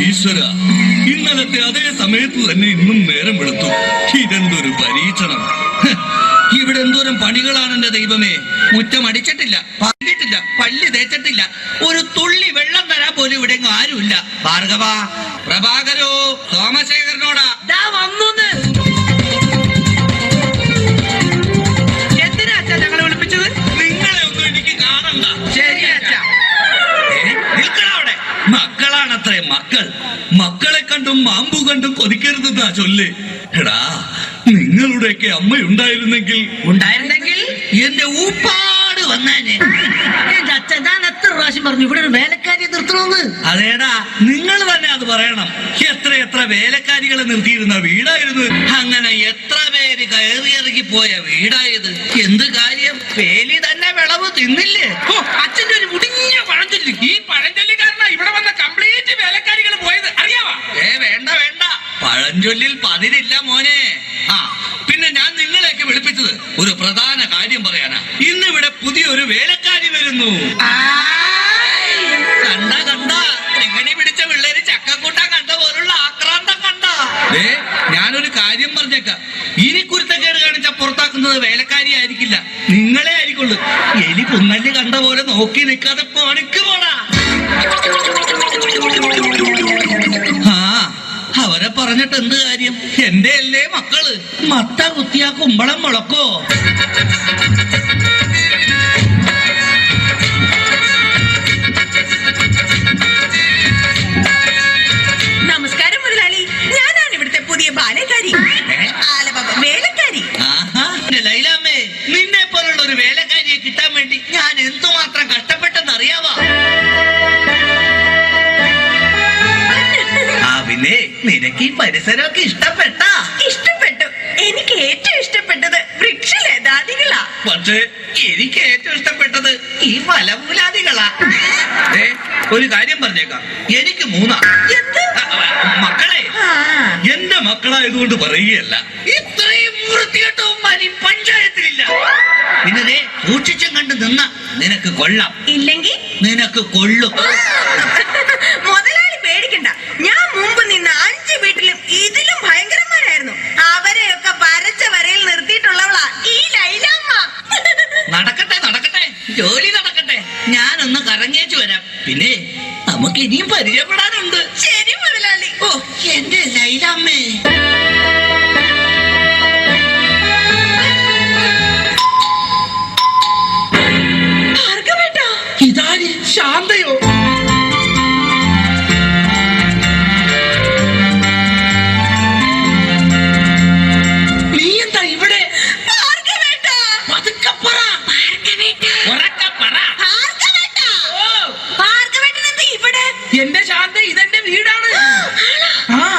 ഈശ്വര, ഇന്നലത്തെ അതേ സമയത്ത് തന്നെ ഇന്നും നേരം വെളുത്തു. ഇതെന്തൊരു പരീക്ഷണം! ഇവിടെ എന്തോരം പണികളാണ് എന്റെ ദൈവമേ. മുറ്റം അടിച്ചിട്ടില്ല, പറഞ്ഞിട്ടില്ല, പള്ളി തേച്ചിട്ടില്ല, ഒരു തുള്ളി വെള്ളം തരാൻ പോലും ഇവിടെ ആരുമില്ല. ഭാർഗവ, പ്രഭാകരോ, സോമശേഖരനോടാ വന്നോന്ന്. എന്തിനാ അച്ഛാ ഞങ്ങളെ വിളിപ്പിച്ചത്? നിങ്ങളെ ഒന്നും എനിക്ക് കാണണ്ട. ശരി അച്ഛാ. നിൽക്കണവിടെ. മക്കളാണത്രേ മക്കൾ. മക്കളെ കണ്ടും മാമ്പു കണ്ടും കൊതിക്കരുതെന്നാ ചൊല്ല്. എടാ, നിങ്ങളുടെയൊക്കെ അമ്മയുണ്ടായിരുന്നെങ്കിൽ എന്റെ ഊപ്പാട് വന്നേനെ. അച്ഛൻ ഞാൻ എത്ര പ്രാവശ്യം പറഞ്ഞു ഇവിടെ ഒരു വേലക്കാരിയെ നിർത്തണമെന്ന്. അതേടാ, നിങ്ങൾ തന്നെ അത് പറയണം. എത്ര വേലക്കാരികളെ നിർത്തിയിരുന്ന വീടായിരുന്നു. അങ്ങനെ എത്ര പേര് കയറിയിറങ്ങി പോയ വീടായത്. എന്ത് കാര്യം, വേലി തന്നെ വിളവ് തിന്നില്ലേ? അച്ഛന്റെ ഒരു മുടിഞ്ഞ പഴഞ്ചൊല്ലി. ഈ പഴഞ്ചൊല്ലി കാരണം ഇവിടെ വന്ന കംപ്ലീറ്റ് വേലക്കാരികൾ പോയത് അറിയാവാ? വേണ്ട, പഴഞ്ചൊല്ലിൽ പതിരില്ല മോനെ. പിന്നെ ഞാൻ നിങ്ങളെയൊക്കെ വിളിപ്പിച്ചത് ഒരു പ്രധാന കാര്യം പറയാനാ. ഇന്നിവിടെ പുതിയൊരു വേലക്കാരി വരുന്നു. കണ്ട എങ്ങനെ പിടിച്ച പിള്ളേര് ചക്കക്കൂട്ടാൻ കണ്ട പോലുള്ള ആക്രാന്തം കണ്ട. ഞാനൊരു കാര്യം പറഞ്ഞേക്കാം, ഇനി കുരുത്തക്കേട് കാണിച്ച പുറത്താക്കുന്നത് വേലക്കാരി ആയിരിക്കില്ല, നിങ്ങളെ ആയിരിക്കുള്ളൂ. എലി പുന്നല് കണ്ട പോലെ നോക്കി നിൽക്കാതെ പണിക്ക് പോടാ. അവരെ പറഞ്ഞിട്ട് എന്ത് കാര്യം? എന്റെ അല്ലേ മക്കള്. മത്ത കുത്തിയാ കുമ്പളം മുളക്കോ? നമസ്കാരം മുതലാളി, ഞാനാണ് ഇവിടുത്തെ പുതിയ ബാലക്കാരി, വേലക്കാരി. ലൈലാമ്മേ, നിന്നെ പോലുള്ള ഒരു വേലക്കാരിയെ കിട്ടാൻ വേണ്ടി ഞാൻ എന്തുമാത്രം കഷ്ടപ്പെട്ടെന്ന് അറിയാവാ? പിന്നെ നിനക്ക് ഈ പരിസരമൊക്കെ ഇഷ്ടപ്പെട്ടു. എനിക്ക് ഏറ്റവും ഇഷ്ടപ്പെട്ടത് വൃക്ഷലതാദികളാ. പക്ഷേ എനിക്ക് ഏറ്റവും ഇഷ്ടപ്പെട്ടത് ഈ ഫലമൂലാദികളാ. ഒരു കാര്യം പറഞ്ഞേക്കാം, എനിക്ക് 3 മക്കളെ. എന്റെ മക്കളായതുകൊണ്ട് പറയുകയല്ല, ഇത്രയും വൃത്തികെട്ടവും പഞ്ചായത്തിലില്ല. പിന്നെ സൂക്ഷിച്ചും കണ്ട് നിന്ന നിനക്ക് കൊള്ളാം, ഇല്ലെങ്കിൽ നിനക്ക് കൊള്ളും. മുതലാളി പേടിക്കണ്ട, ഞാൻ മുമ്പ് നിന്ന 5 വീട്ടിലും ഇതിലും ഭയങ്കരന്മാരായിരുന്നു. അവരെയൊക്കെ വരച്ച വരയിൽ നിർത്തിയിട്ടുള്ളവളാ ഈ ലൈലാമ്മ. നടക്കട്ടെ, ജോലി നടക്കട്ടെ. ഞാനൊന്ന് കറങ്ങിയേച്ചു വരാം. പിന്നെ നമുക്ക് ഇനിയും പരിചയപ്പെടാനുണ്ട്. ശരി മുതലാളി. ഓ എന്റെ ലൈലാമ്മേ. ഭാർഗവേട്ടാ, ഇതാര്? ശാന്തയോ? എന്റെ ശാന്ത, ഇതെന്റെ വീടാണ്.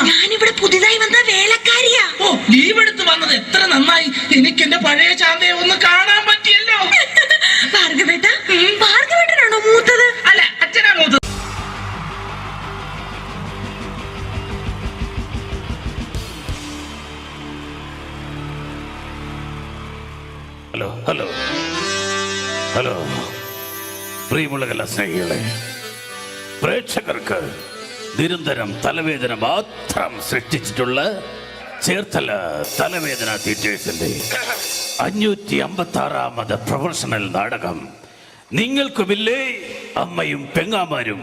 ഞാനിവിടെ പുതിയതായി വന്ന വേലക്കാരിയാ. ഓ, ലീവ് എടുത്ത് വന്നത് എത്ര നന്നായി. എനിക്ക് എന്റെ പഴയ ശാന്തയെ ഒന്ന് കാണാൻ പറ്റിയല്ലോ. ഭാർഗവേട്ടനാണോ മൂത്തത്? അല്ല, അച്ഛനാ മൂത്തത്. ഹലോ പ്രിയമുള്ള കലാസ്നേഹികളെ, പ്രേക്ഷകർക്ക് നിരന്തരം തലവേദന മാത്രം സൃഷ്ടിച്ചിട്ടുള്ള ചേർത്തല തലവേദന തിയേറ്റേഴ്സിന്റെ 556ാമത് പ്രൊഫഷണൽ നാടകം നിങ്ങൾക്കുമില്ലേ അമ്മയും പെങ്ങാമാരും.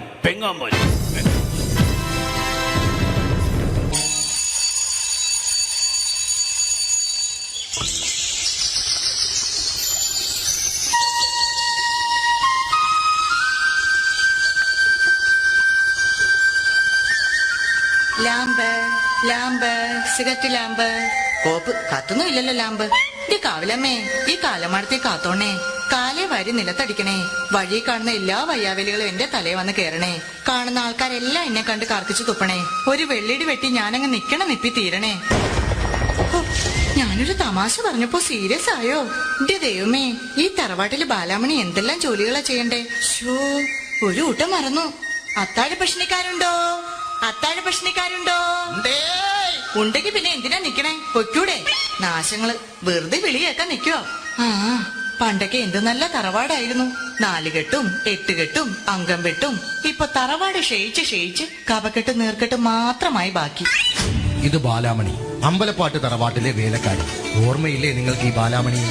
Lamp cigarette lamp. കോപ്പ് കത്തുന്നും ഇല്ലല്ലോ ലാമ്പ്. ഈ കാവിലമ്മേ, ഈ കാലമാടത്തെ കാത്തോണേ. കാലേ വാരി നിലത്തടിക്കണേ. വഴി കാണുന്ന എല്ലാ വയ്യാവലികളും എന്റെ തലയെ വന്ന് കേറണേ. കാണുന്ന ആൾക്കാരെല്ലാം എന്നെ കണ്ട് കർക്കിച്ചു തുപ്പണേ. ഒരു വെള്ളിടി വെട്ടി ഞാനങ്ങ് നിപ്പി തീരണേ. ഞാനൊരു തമാശ പറഞ്ഞപ്പോ സീരിയസ് ആയോ? എന്റെ ദൈവമേ, ഈ തറവാട്ടില് ബാലാമണി എന്തെല്ലാം ജോലികളാ ചെയ്യണ്ടേ. ഷോ, ഒരു ഊട്ടം മറന്നു. അത്താഴ ഭക്ഷണിക്കാരുണ്ടോ? ഉണ്ടെങ്കിൽ പിന്നെ എന്തിനാ നിക്കണേ? പൊയ്ക്കൂടെ? നാശങ്ങള് വെറുതെ വിളി കേൾക്കാൻ നിക്കുവോ? പണ്ടൊക്കെ എന്ത് നല്ല തറവാടായിരുന്നു. 4 കെട്ടും 8 കെട്ടും അംഗം വെട്ടും. ഇപ്പൊ തറവാട് ക്ഷയിച്ച് കവക്കെട്ട് നീർക്കെട്ട് മാത്രമായി ബാക്കി. ഇത് ബാലാമണി, അമ്പലപ്പാട്ട് തറവാട്ടിലെ വേലക്കാരി. ഓർമ്മയില്ലേ നിങ്ങൾക്ക് ഈ ബാലാമണി?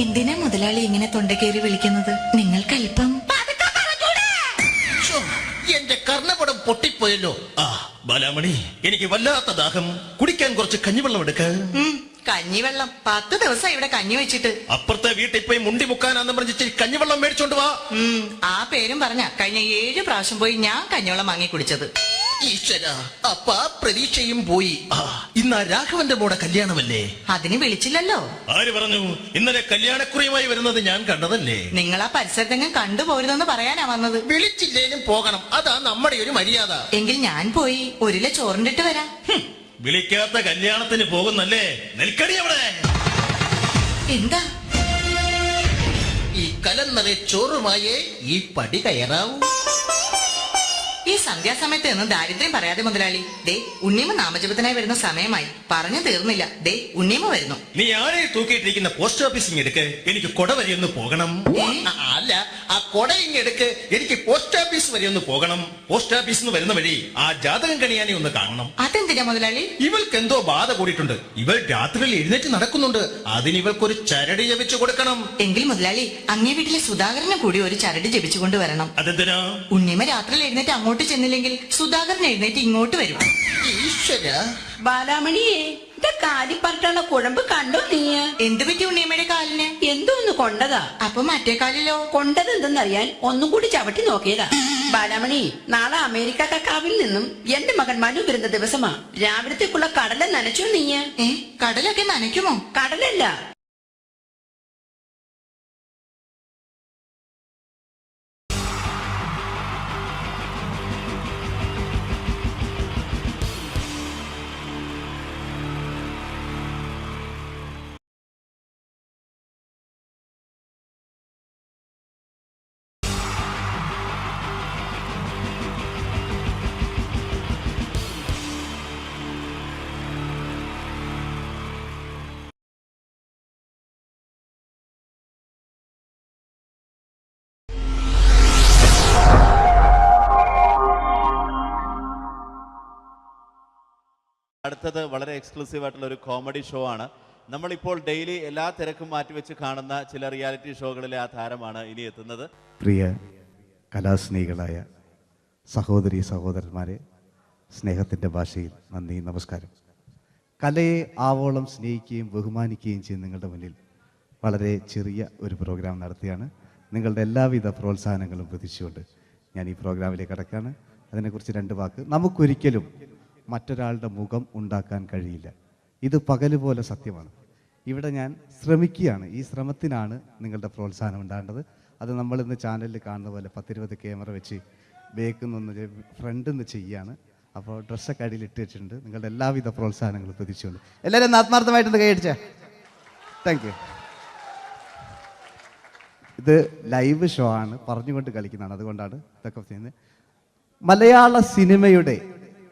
എന്തിനാ മുതലാളി ഇങ്ങനെ തൊണ്ടക്കേറി വിളിക്കുന്നത്? നിങ്ങൾക്കല്പം എന്റെ കർണപടം പൊട്ടിപ്പോയല്ലോ. ബാലാമണി, എനിക്ക് വല്ലാത്ത ദാഹം. കുടിക്കാൻ കുറച്ച് കഞ്ഞിവെള്ളം എടുക്ക. കഞ്ഞിവെള്ളം 10 ദിവസം ഇവിടെ കഞ്ഞി വെച്ചിട്ട്. അപ്പുറത്തെ വീട്ടിൽ പോയി മുണ്ടി മുക്കാനാന്ന് പറഞ്ഞിട്ട് കഞ്ഞിവെള്ളം മേടിച്ചോണ്ട് വാ. ആ പേരും പറഞ്ഞ കഴിഞ്ഞ 7 പ്രാവശ്യം പോയി ഞാൻ കഞ്ഞിവെള്ളം വാങ്ങി കുടിച്ചത്. ഈശ്വര, അപ്പ പ്രതീക്ഷയും പോയി. ഇന്ന് രാഘവന്റെ മോടെ കല്യാണമല്ലേ? അതിന് വിളിച്ചില്ലല്ലോ. ആര് പറഞ്ഞു? ഇന്നലെ കല്യാണക്കുറിയുമായി വരുന്നത് ഞാൻ കണ്ടതല്ലേ. നിങ്ങൾ ആ പരിസരത്തെങ്ങും കണ്ടുപോരുതെന്ന് പറയാനാ വന്നത്. വിളിച്ചില്ലേലും പോകണം, അതാ നമ്മുടെ ഒരു മര്യാദ. എങ്കിൽ ഞാൻ പോയി 1 കിലോ ചോറിണ്ടിട്ട് വരാം. വിളിക്കാത്ത കല്യാണത്തിന് പോകുന്നല്ലേ? നിൽക്കടി അവിടെ. എന്താ? ഈ കലന്നറെ ചോറുമായേ ഈ പടി കയറാവൂ. ഈ സന്ധ്യാസമയത്ത് നിന്ന് ദാരിദ്ര്യം പറയാതെ മുതലാളി. ദേ ഉണ്ണിയമ്മ നാമജപത്തിനായി വരുന്ന സമയമായി. പറഞ്ഞു തീർന്നില്ല. ദേ ഉണ്ണിയമ്മ വരുന്നു. നീ ആരെ തൂക്കിയിട്ടിരിക്കുന്ന പോസ്റ്റ് ഓഫീസിങ് എടുക്ക്, എനിക്ക് കൊട വരെ ഒന്ന് പോകണം. അല്ല, ആ കൊട ഇങ്ങെടുക്ക്, എനിക്ക് പോസ്റ്റ് ഓഫീസ് വരെ ഒന്ന് പോകണം. പോസ്റ്റ് ഓഫീസിൽ നിന്ന് വരുന്ന വഴി ആ ജാതകം കണിയാനെ ഒന്ന് കാണണം. അതെന്തിനാ മുതലാളി? ഇവൾക്ക് എന്തോ ബാധ കൂടിയിട്ടുണ്ട്. ഇവൾ രാത്രിയിൽ എഴുന്നേറ്റ് നടക്കുന്നുണ്ട്. അതിന് ഇവൾക്കൊരു ചരട് ജപിച്ചു കൊടുക്കണം. എങ്കിൽ മുതലാളി അങ്ങേ വീട്ടിലെ സുധാകരനെ കൂടി ഒരു ചരട് ജപിച്ചുകൊണ്ട് വരണം. അതെന്തിനാ? ഉണ്ണിയമ്മ രാത്രിയിൽ എഴുന്നേറ്റ് അങ്ങോട്ട് ചെന്നില്ലെങ്കിൽ സുധാകരൻ എഴുന്നേറ്റ് ഇങ്ങോട്ട് വരും. ഈശ്വര. ബാലാമണിയെ കാലിപ്പറട്ടുള്ള കുഴമ്പ് കണ്ടോ നീ? എന്ത് പറ്റി ഉണ്ണിയമ്മയുടെ കാലിന്? എന്തോന്ന് കൊണ്ടതാ? അപ്പൊ മറ്റേ കാലിലോ? കൊണ്ടത് എന്തെന്നറിയാൻ ഒന്നും കൂടി ചവിട്ടി നോക്കിയതാ. ബാലാമണി, നാളെ അമേരിക്ക കക്കാവിൽ നിന്നും എന്റെ മകൻ മനു വരുന്ന ദിവസമാ. രാവിലത്തേക്കുള്ള കടല നനച്ചോ നീ? കടലൊക്കെ നനയ്ക്കുമോ? കടലല്ല, അടുത്തത് വളരെ എക്സ്ക്ലൂസീവ് ആയിട്ടുള്ള ഒരു കോമഡി ഷോ ആണ്. നമ്മളിപ്പോൾ ഡെയിലി എല്ലാ തിരക്കും മാറ്റിവെച്ച് കാണുന്ന ചില റിയാലിറ്റി ഷോകളിലെ ആ താരമാണ് ഇനി എത്തുന്നത്. പ്രിയ കലാസ്നേഹികളായ സഹോദരി സഹോദരന്മാരെ, സ്നേഹത്തിൻ്റെ ഭാഷയിൽ നന്ദി, നമസ്കാരം. കലയെ ആവോളം സ്നേഹിക്കുകയും ബഹുമാനിക്കുകയും ചെയ്യുന്ന നിങ്ങളുടെ മുന്നിൽ വളരെ ചെറിയ ഒരു പ്രോഗ്രാം നടത്തിയാണ്. നിങ്ങളുടെ എല്ലാവിധ പ്രോത്സാഹനങ്ങളും പ്രതീക്ഷിച്ചുകൊണ്ട് ഞാൻ ഈ പ്രോഗ്രാമിലേക്ക് കടക്കുകയാണ്. അതിനെക്കുറിച്ച് 2 വാക്ക്. നമുക്കൊരിക്കലും മറ്റൊരാളുടെ മുഖം ഉണ്ടാക്കാൻ കഴിയില്ല. ഇത് പകല് പോലെ സത്യമാണ്. ഇവിടെ ഞാൻ ശ്രമിക്കുകയാണ്. ഈ ശ്രമത്തിനാണ് നിങ്ങളുടെ പ്രോത്സാഹനം ഉണ്ടാകേണ്ടത്. അത് നമ്മളിന്ന് ചാനലിൽ കാണുന്ന പോലെ 10-20 ക്യാമറ വെച്ച് ബേക്കുന്നൊന്ന് ഫ്രണ്ടിൽ നിന്ന് ചെയ്യുകയാണ്. അപ്പോൾ ഡ്രസ്സൊക്കെ അടിയിൽ ഇട്ട് വെച്ചിട്ടുണ്ട്. നിങ്ങളുടെ എല്ലാവിധ പ്രോത്സാഹനങ്ങളും പ്രതീക്ഷിച്ചുകൊണ്ട് എല്ലാവരും ആത്മാർത്ഥമായിട്ടൊന്ന് കൈയടിച്ചേ. Thank you. ഇത് ലൈവ് ഷോ ആണ്, പറഞ്ഞുകൊണ്ട് കളിക്കുന്നതാണ്. അതുകൊണ്ടാണ് ഇതൊക്കെ ചെയ്യുന്നത്. മലയാള സിനിമയുടെ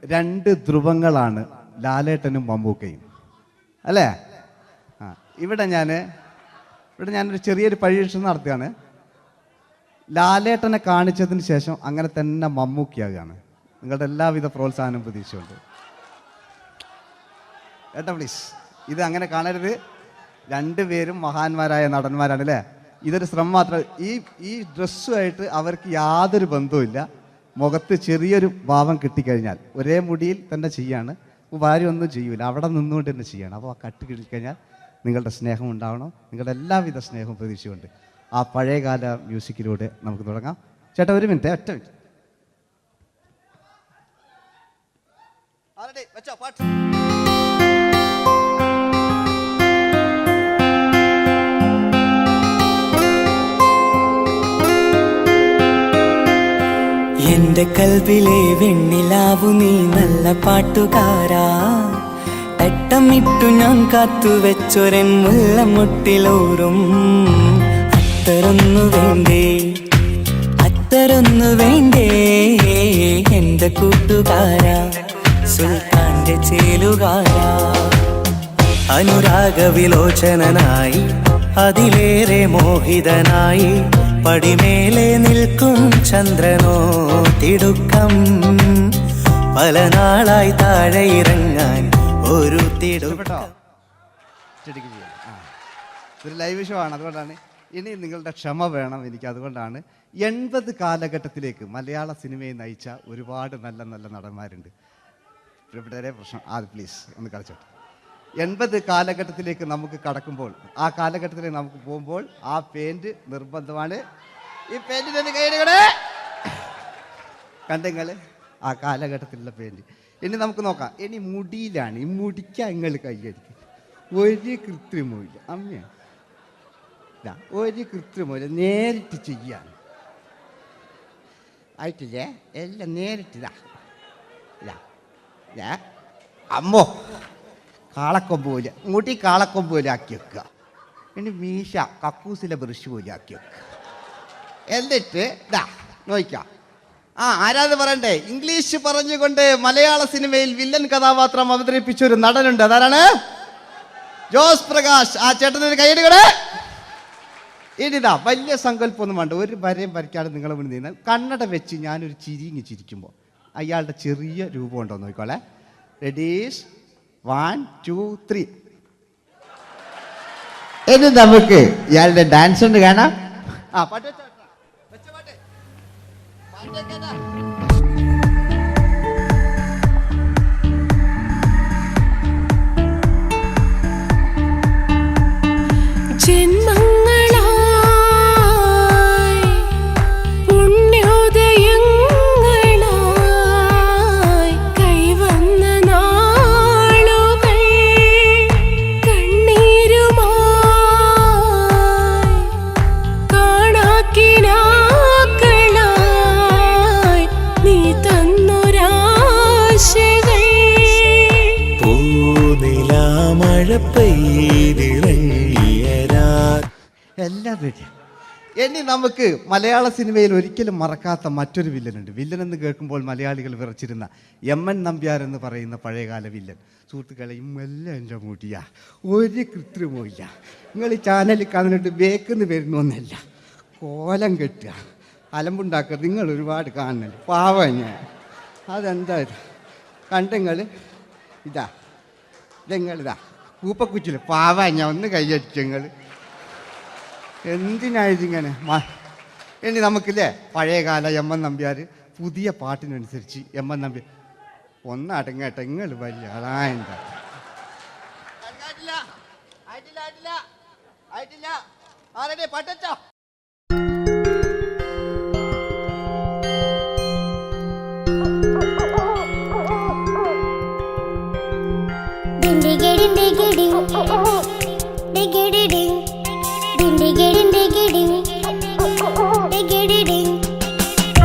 2 ധ്രുവങ്ങളാണ് ലാലേട്ടനും മമ്മൂക്കയും, അല്ലേ? ഇവിടെ ഞാനൊരു ചെറിയൊരു പരീക്ഷണം നടത്തുകയാണ്. ലാലേട്ടനെ കാണിച്ചതിന് ശേഷം അങ്ങനെ തന്നെ മമ്മൂക്കയാകുകയാണ്. നിങ്ങളുടെ എല്ലാവിധ പ്രോത്സാഹനം പ്രതീക്ഷിച്ചുകൊണ്ട് ഏട്ടാ പ്ലീസ്, ഇത് അങ്ങനെ കാണരുത്. 2 പേരും മഹാന്മാരായ നടന്മാരാണ്, അല്ലേ? ഇതൊരു ശ്രമം മാത്രം. ഈ ഡ്രസ്സുമായിട്ട് അവർക്ക് യാതൊരു ബന്ധവുമില്ല. മുഖത്ത് ചെറിയൊരു ഭാവം കിട്ടിക്കഴിഞ്ഞാൽ ഒരേ മുടിയിൽ തന്നെ ചെയ്യാണ്. ഭാര്യ ഒന്നും ചെയ്യൂല, അവിടെ നിന്നുകൊണ്ട് തന്നെ ചെയ്യണം. അപ്പോൾ ആ കട്ട് കിട്ടിക്കഴിഞ്ഞാൽ നിങ്ങളുടെ സ്നേഹം ഉണ്ടാവണം. നിങ്ങളുടെ എല്ലാവിധ സ്നേഹവും പ്രതീക്ഷിച്ചുകൊണ്ട് ആ പഴയകാല മ്യൂസിക്കിലൂടെ നമുക്ക് തുടങ്ങാം. ചേട്ടാ ഒരു മിനിറ്റ്, ഒറ്റ മിനിറ്റ്. എന്റെ കൽവിലെ വെണ്ണിലാവു നീ നല്ല പാട്ടുകാരാ. തട്ടമിട്ടു ഞാൻ കാത്തുവെച്ചൊരൻ മുല്ലമുട്ടിലൂറും. അത്തരൊന്നു വേണ്ടേ എന്റെ കൂട്ടുകാരാ, സുൽത്താന്റെ ചേലുകാരാ. അനുരാഗവിലോചനായി അതിലേറെ മോഹിതനായി പടിമേലെ നിൽക്കും ചന്ദ്രനോ തിടുക്കം പല നാളായി താഴെ ഇറങ്ങാൻ ഒരു ഇഷ്ടപ്പെട്ടോ? തിടുക്കം. ചെടിക്ക് ചെയ്യാം. ഇതൊരു ലൈവ് ഷോ ആണ്, അതുകൊണ്ടാണ്. ഇനി നിങ്ങളുടെ ക്ഷമ വേണം എനിക്ക്. അതുകൊണ്ടാണ് 80 കാലഘട്ടത്തിലേക്ക് മലയാള സിനിമയെ നയിച്ച ഒരുപാട് നല്ല നല്ല നടന്മാരുണ്ട്. ഇവിടെ പ്രശ്നം പ്ലീസ് ഒന്ന് കളിച്ചോട്ടെ. 80 കാലഘട്ടത്തിലേക്ക് നമുക്ക് കടക്കുമ്പോൾ, ആ കാലഘട്ടത്തിലേക്ക് നമുക്ക് പോകുമ്പോൾ ആ പെയിന്റ് നിർബന്ധമാണ്. ഈ പെയിന്റിന് കൈയിടുകളെ കണ്ടെങ്കിൽ ആ കാലഘട്ടത്തിലുള്ള പെയിന്റ്. ഇനി നമുക്ക് നോക്കാം. ഇനി മുടിയിലാണ്. ഈ മുടിക്കാൻ നിങ്ങൾ കൈയടിക്കും. ഒരു കൃത്രിമില്ല അമ്മയാണ്, ഒരു കൃത്രിമില്ല, നേരിട്ട് ചെയ്യാൻ ആയിട്ടില്ലേ? എല്ലാം നേരിട്ടിതാ അമ്മോ കാളക്കൊമ്പ് പോലെ മുടി കാളക്കൊമ്പ് പോലെ ആക്കി വെക്കുക. ഇനി മീശ കക്കൂസിലെ ബ്രഷ് പോലെ ആക്കി വെക്കുക. എന്നിട്ട് നോക്കാം. ആരാത് പറയണ്ടേ? ഇംഗ്ലീഷ് പറഞ്ഞുകൊണ്ട് മലയാള സിനിമയിൽ വില്ലൻ കഥാപാത്രം അവതരിപ്പിച്ച ഒരു നടനുണ്ട്. അതാരാണ്? ജോസ് പ്രകാശ്. ആ ചേട്ടനൊരു കൈയടികളെ. ഇനിതാ വലിയ സങ്കല്പമൊന്നും വേണ്ട, ഒരു വരയും വരയ്ക്കാതെ നിങ്ങളെ മുന്നിൽ നിന്ന് കണ്ണട വെച്ച് ഞാനൊരു ചിരിങ്ങി ചിരിക്കുമ്പോൾ അയാളുടെ ചെറിയ രൂപം ഉണ്ടോ നോക്കിക്കോളെ. റെഡീസ് 1 2 3. ഇനി നമുക്ക് ഇയാളുടെ ഡാൻസ് ഉണ്ട് കാണാം. പാട്ട് വെച്ചോ. ജന്മങ്ങളായി പുണ്യോദയങ്ങളായി കൈവന്ന നാളുകൾ കണ്ണീരുമായി കാണാക്കിനാക്കളായി നീ തന്നൊരാശകൾ പൂനിലാമഴ പെയ്തിറങ്ങിയരാ. എല്ലാം റെഡി. ഇനി നമുക്ക് മലയാള സിനിമയിൽ ഒരിക്കലും മറക്കാത്ത മറ്റൊരു വില്ലനുണ്ട്. വില്ലൻ എന്ന് കേൾക്കുമ്പോൾ മലയാളികൾ വിറച്ചിരുന്ന MN നമ്പ്യാർ എന്ന് പറയുന്ന പഴയകാല വില്ലൻ. സുഹൃത്തുക്കളെയും എല്ലാം എൻ്റെ മൂട്ടിയ ഒരു കൃത്രിമില്ല. നിങ്ങൾ ഈ ചാനലിൽ കാണുന്നുണ്ട് ബേക്കെന്ന് വരുന്നൊന്നല്ല, കോലം കെട്ടുക, അലമ്പുണ്ടാക്കുക. നിങ്ങൾ ഒരുപാട് കാണുന്നുണ്ട്. പാവം ഞാൻ. അതെന്താ ഇത് കണ്ടെങ്കിൽ ഇതെങ്ങളിതാ കൂപ്പക്കുച്ചില്ല. പാവം ഞാൻ ഒന്ന് കൈയടിച്ചങ്ങൾ. എന്തിനായതിങ്ങനെ? ഇനി നമുക്കില്ലേ പഴയകാല MN നമ്പ്യാർ പുതിയ പാട്ടിനനുസരിച്ച് MN നമ്പ്യാർ ഒന്നടങ്ങട്ടെ. നിങ്ങൾ വലിയ ആളായണ്ട. പാട്ടോ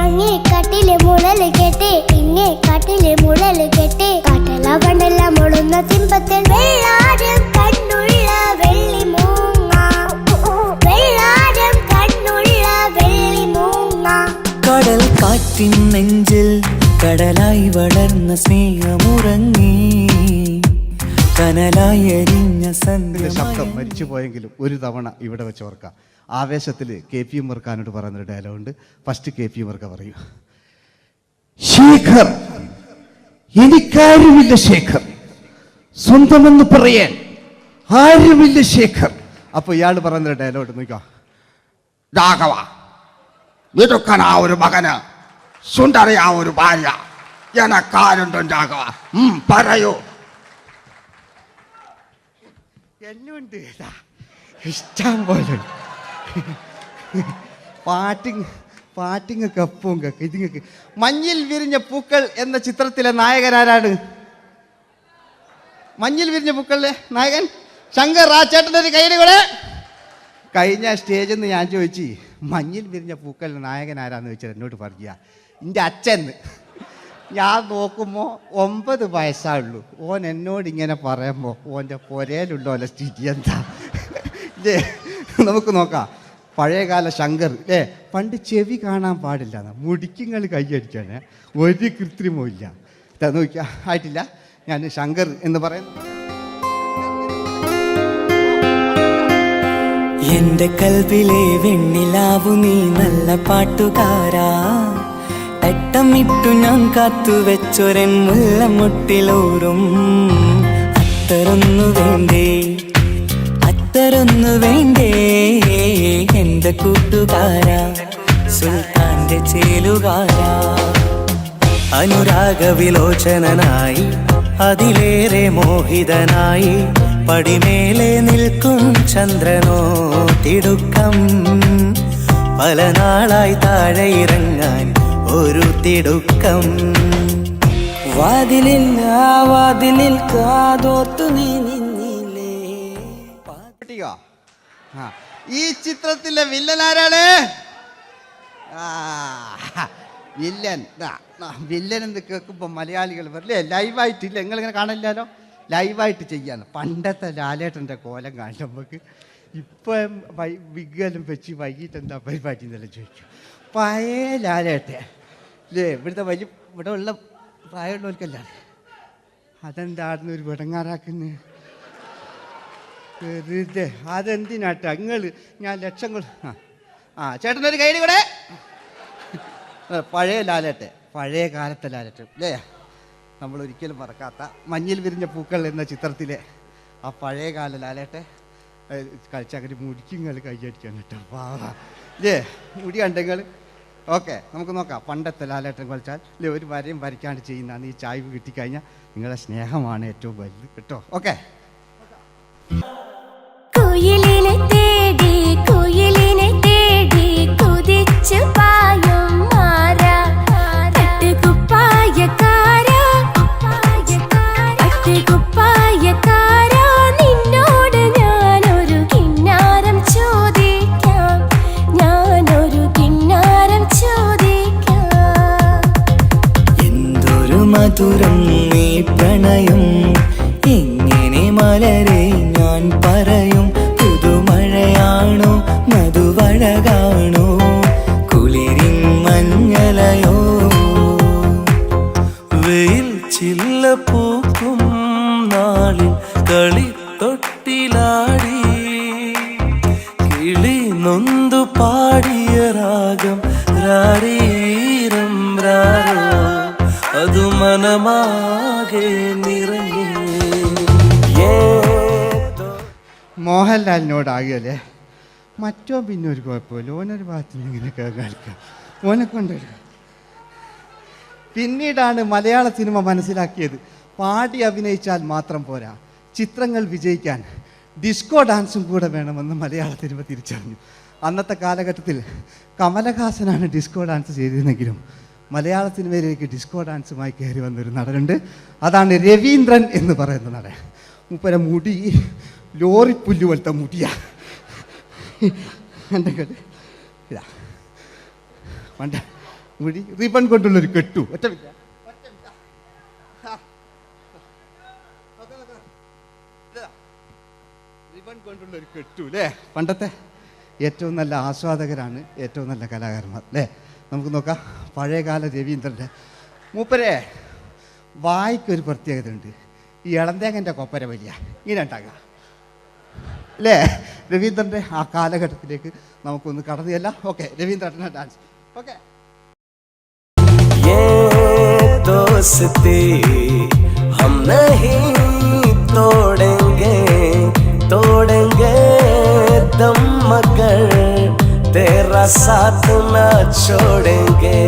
അങ്ങേ കാട്ടിലെ മുളല് കേട്ടേ ഇങ്ങേ കാട്ടിലെ മുളല് കേട്ടേ കാട്ടല പണ്ടല്ല മുളുന്ന സിംഹത്തിൽ വെള്ളാരം കണ്ണുള്ള വെള്ളി മൂങ്ങ വെള്ളാരം കണ്ണുള്ള വെള്ളി മൂങ്ങ. കടൽ കാറ്റിൻ നെഞ്ചിൽ കടലായി വളർന്ന സ്നേഹമുറങ്ങി കനലായി എരിഞ്ഞ ശബ്ദം മരിച്ചു പോയെങ്കിലും ഒരു തവണ ഇവിടെ വെച്ച് ഓർക്കാം. ആവേശത്തിൽ KP ഉമ്മർഖാനോട് പറയുന്നൊരു ഡയലോഗുണ്ട്. ഫസ്റ്റ് KP ഉമ്മർഖ പറയൂ. ശേഖർ, എനിക്കാരുമില്ല ശേഖർ, സ്വന്തമെന്ന് പറയാൻ ആരുമില്ല ശേഖർ. അപ്പൊ ഇയാൾ പറയുന്നൊരു ഡയലോഗ് നോക്കാം. രാഘവ, ഇതൊക്കനാ ഒരു മകന്, സുന്ദറിയാ ഒരു ഭാര്യ, എനക്കാരുണ്ടോ രാഘവ? പറയൂ. എന്നുണ്ട് ഇഷ്ടം പോലെ പാട്ടിങ്ങൊക്കെ അപ്പവും കേക്ക് ഇതിങ്ങക്ക്. മഞ്ഞിൽ വിരിഞ്ഞ പൂക്കൾ എന്ന ചിത്രത്തിലെ നായകനാരാണ്? മഞ്ഞിൽ വിരിഞ്ഞ പൂക്കളിലെ നായകൻ ശങ്കർ. ആ ചേട്ടൻ്റെ കൈയ്യടികളെ. കഴിഞ്ഞ സ്റ്റേജിൽ നിന്ന് ഞാൻ ചോദിച്ചു മഞ്ഞിൽ വിരിഞ്ഞ പൂക്കളിലെ നായകൻ ആരാന്ന് ചോദിച്ചാൽ എന്നോട് പറയുക എൻ്റെ അച്ഛൻ. ഞാൻ നോക്കുമ്പോൾ 9 വയസ്സായുള്ളൂ. ഓൻ എന്നോട് ഇങ്ങനെ പറയുമ്പോൾ ഓൻ്റെ പുരയിലുണ്ടോ അല്ല സ്ഥിതി എന്താ? നമുക്ക് നോക്കാം. പഴയകാല ശങ്കർ അല്ലേ? പണ്ട് ചെവി കാണാൻ പാടില്ല, മുടിക്കുങ്ങൾ കൈയടിക്കാണ്, ഒരു കൃത്രിമവും ഇല്ല. നോക്കിയാ ആയിട്ടില്ല. ഞാൻ ശങ്കർ എന്ന് പറയുന്നത് എന്റെ കൽവിലെ വെണ്ണിലാവു നീ നല്ല പാട്ടുകാരാ തട്ടമിട്ടു ഞാൻ കാത്തു വെച്ചൊരൻ മുല്ലമുട്ടിലോറും അത്തരൊന്നു വേണ്ടേ അത്തരൊന്നു വേണ്ടേ എന്റെ കൂട്ടുകാരാ സുൽത്താന്റെ ചേലുകാരാ അനുരാഗവിലോചനായി അതിലേറെ മോഹിതനായി പടിമേലെ നിൽക്കും ചന്ദ്രനോ തിടുക്കം പല നാളായി താഴെ ഇറങ്ങാൻ ഒരു തിടുക്കം വാതിലിൽ കാതോർത്തു നീ നിന്നില്ലേ. ഈ ചിത്രത്തിലെ വില്ലൻ ആരാണ്? വില്ലൻ എന്ന് കേൾക്കുമ്പോൾ മലയാളികൾ വരില്ലേ ലൈവായിട്ടില്ല, നിങ്ങളിങ്ങനെ കാണില്ലല്ലോ, ലൈവായിട്ട് ചെയ്യാണ്. പണ്ടത്തെ ലാലേട്ടൻ്റെ കോലം കാണും നമുക്ക്. ഇപ്പം വിഗ്ഗെല്ലാം വെച്ച് വൈകിട്ട് എന്താ പരിപാടി എന്നെല്ലാം ചോദിക്കും. പഴയ ലാലേട്ടൻ അല്ലേ, ഇവിടുത്തെ വലിയ ഇവിടെ ഉള്ള പ്രായമുള്ളവർക്കല്ല, അതെന്താടുന്ന ഒരു വിടങ്ങാറാക്കുന്നത് വെറുതെ. അതെന്തിനാട്ട നിങ്ങൾ ഞാൻ ലക്ഷങ്ങൾ ചേട്ടനൊരു കയ്യിൽ കൂടെ. പഴയ ലാലേട്ടെ, പഴയ കാലത്തെ ലാലേട്ടൻ അല്ലേ, നമ്മൾ ഒരിക്കലും മറക്കാത്ത മഞ്ഞിൽ വിരിഞ്ഞ പൂക്കൾ എന്ന ചിത്രത്തിലെ ആ പഴയ കാല ലാലേട്ടെ കളിച്ചങ്ങനെ മുടിക്കുങ്ങൾ കൈയടിക്കാൻ കേട്ടോ. അല്ലേ മുടി കണ്ടെങ്കിൽ ഓക്കെ, നമുക്ക് നോക്കാം. പണ്ടത്തെ ലാലേട്ടൻ കളിച്ചാൽ അല്ലേ ഒരു വരയും വരയ്ക്കാണ്ട് ചെയ്യുന്നതാണ്. ഈ ചായ്വ് കിട്ടിക്കഴിഞ്ഞാൽ നിങ്ങളുടെ സ്നേഹമാണ് ഏറ്റവും വലുത് കേട്ടോ. ഓക്കെ. കുയിലിനെ തേടി കുതിച്ചു പായും മാറാ പട്ടുകുപ്പായക്കാരാ നിന്നോട് ഞാനൊരു കിന്നാരം ചോദിക്കാം എന്തൊരു മധുരം നീ പ്രണയം എങ്ങനെ മലരെ ഞാൻ പറയും. പുതുമഴയാണോ മധുവഴകാണോ കുളിരിൻ മഞ്ഞലയോ വെയിൽ ചില്ല പൂക്കും നാളിൽ കളി തൊട്ടിലാടി കിളി നൊന്തു പാടിയ രാഗം രാരീരം രാരോ അതു മനമാകെ നിറഞ്ഞു. മോഹൻലാലിനോടാകല്ലേ മറ്റോ പിന്നെ ഒരു കുഴപ്പമില്ല, ഓനൊരു ഭാഗത്ത് നിന്ന് ഇങ്ങനെയൊക്കെ കളിക്കാം, ഓനെ കൊണ്ടൊരു. പിന്നീടാണ് മലയാള സിനിമ മനസ്സിലാക്കിയത് പാടി അഭിനയിച്ചാൽ മാത്രം പോരാ, ചിത്രങ്ങൾ വിജയിക്കാൻ ഡിസ്കോ ഡാൻസും കൂടെ വേണമെന്ന് മലയാള സിനിമ തിരിച്ചറിഞ്ഞു. അന്നത്തെ കാലഘട്ടത്തിൽ കമലഹാസനാണ് ഡിസ്കോ ഡാൻസ് ചെയ്തിരുന്നെങ്കിലും മലയാള സിനിമയിലേക്ക് ഡിസ്കോ ഡാൻസുമായി കയറി വന്നൊരു നടനുണ്ട്. അതാണ് രവീന്ദ്രൻ എന്ന് പറയുന്ന നടൻ. മൂപ്പര മുടി ലോറിപ്പുല്ല് പോലത്തെ മുടിയാ. ഇതാ പണ്ട മുടി റിബൺ കൊണ്ടുള്ളൊരു കെട്ടു. ഒറ്റ റിബൺ കൊണ്ടുള്ളൊരു കെട്ടു അല്ലേ. പണ്ടത്തെ ഏറ്റവും നല്ല ആസ്വാദകരാണ് ഏറ്റവും നല്ല കലാകാരന്മാർ അല്ലേ. നമുക്ക് നോക്കാം പഴയകാല രവീന്ദ്രൻ്റെ. മൂപ്പരെ വായിക്കൊരു പ്രത്യേകത ഉണ്ട്, ഈ ഇളന്തേങ്ങൻ്റെ കൊപ്പര വലിയ ഇങ്ങനെ ഉണ്ടാകുക അല്ലേ. രവീന്ദ്രൻ്റെ ആ കാലഘട്ടത്തിലേക്ക് നമുക്കൊന്ന് കടന്നു ചെല്ലാം. ഓക്കെ, രവീന്ദ്രൻ്റെ ഡാൻസ്. ഓക്കെ. दोस्ती हम नहीं तोड़ेंगे दम मगर तेरा साथ ना छोड़ेंगे.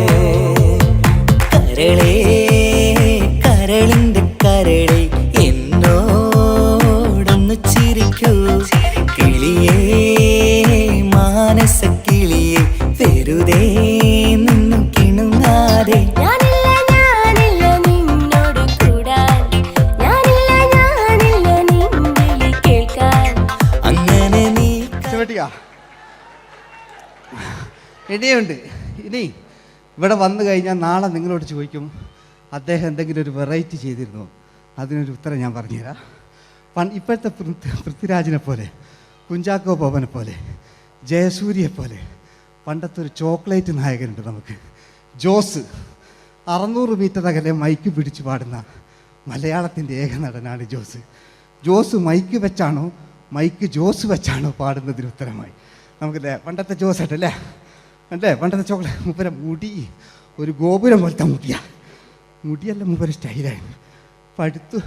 കരളേ കരളിന്റെ കരളെ എന്നോടൊന്ന് ചിരിക്കൂ കിളിയേ മാനസ കിളിയെ വെറുതെ നിന്നു കിണുങ്ങാതെ. ഇനിയുണ്ട്. ഇനി ഇവിടെ വന്നു കഴിഞ്ഞാൽ നാളെ നിങ്ങളോട് ചോദിക്കും അദ്ദേഹം എന്തെങ്കിലും ഒരു വെറൈറ്റി ചെയ്തിരുന്നോ, അതിനൊരു ഉത്തരം ഞാൻ പറഞ്ഞുതരാം. ഇപ്പോഴത്തെ പൃഥ്വിരാജിനെ പോലെ, കുഞ്ചാക്കോ ബോബനെ പോലെ, ജയസൂര്യയെ പോലെ പണ്ടത്തെ ഒരു ചോക്ലേറ്റ് നായകനുണ്ട് നമുക്ക്, ജോസ്. 600 മീറ്റർ അകലെ മൈക്ക് പിടിച്ചു പാടുന്ന മലയാളത്തിൻ്റെ ഏക നടനാണ് ജോസ്. ജോസ് മൈക്ക് വെച്ചാണോ മൈക്ക് ജോസ് വെച്ചാണോ പാടുന്നതിന് ഉത്തരമായി നമുക്കല്ലേ പണ്ടത്തെ ജോസേട്ടല്ലേ അല്ലേ പണ്ടത്തെ ചോക്ലേറ്റ് മൂപ്പര മുടി ഒരു ഗോപുരം പോലത്തെ മുടിയല്ല മൂപ്പര സ്റ്റൈലായിരുന്നു പടുത്തു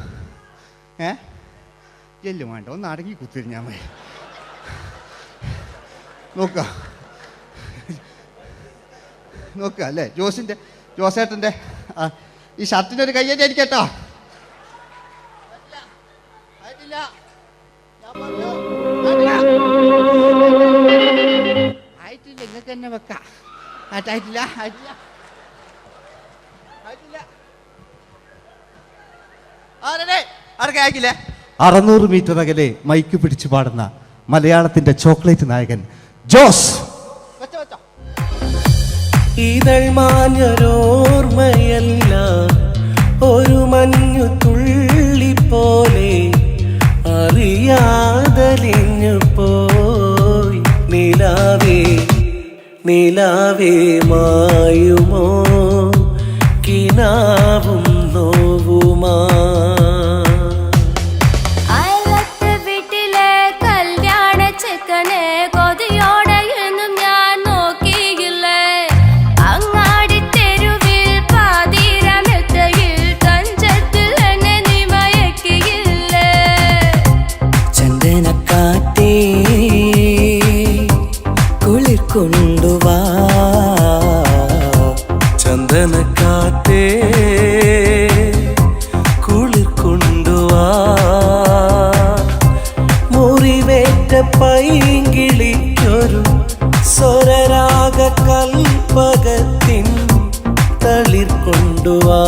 എല്ലും വേണ്ട ഒന്ന് അടങ്ങി കുത്തിരിഞ്ഞാൽ മതി നോക്കുക അല്ലേ ജോസേട്ടൻ്റെ ഈ ഷർട്ടിനൊരു കയ്യടി അടിക്കട്ടോ ആയിട്ടില്ല ഇങ്ങക്ക് തന്നെ വെക്കാം ആയിട്ടില്ല 600 മീറ്റർ അകലെ മൈക്ക് പിടിച്ചു പാടുന്ന മലയാളത്തിന്റെ ചോക്ലേറ്റ് നായകൻ ജോസ്. ഇതൾ മാഞ്ഞൊരോർമ്മയല്ല ഒരു മഞ്ഞു തുള്ളി പോലെ അറിയാതലിഞ്ഞു പോയി നിലാവേ മായുമോ കിനാവും നോവുമാ അയലത്തെ വീട്ടിലെ കല്യാണ ചെക്കനെ കൊതിയോടെ എന്നും ഞാൻ നോക്കിയില്ലേ അങ്ങാടി തെരുവിൽ പാതിരമെത്തയിൽ തഞ്ചത്തിൽ എന്നെ നീ മയക്കിയില്ലേ ചന്ദനക്കാറ്റേ കുളിർ കൊണ്ടുവാ ചന്ദനക്കാറ്റേ കുളിർ കൊണ്ടുവാ മുറിവേറ്റ പൈങ്കിളിക്കൊരു സ്വരരാഗ കൽപ്പകത്തിൻ തളിർ കൊണ്ടുവാ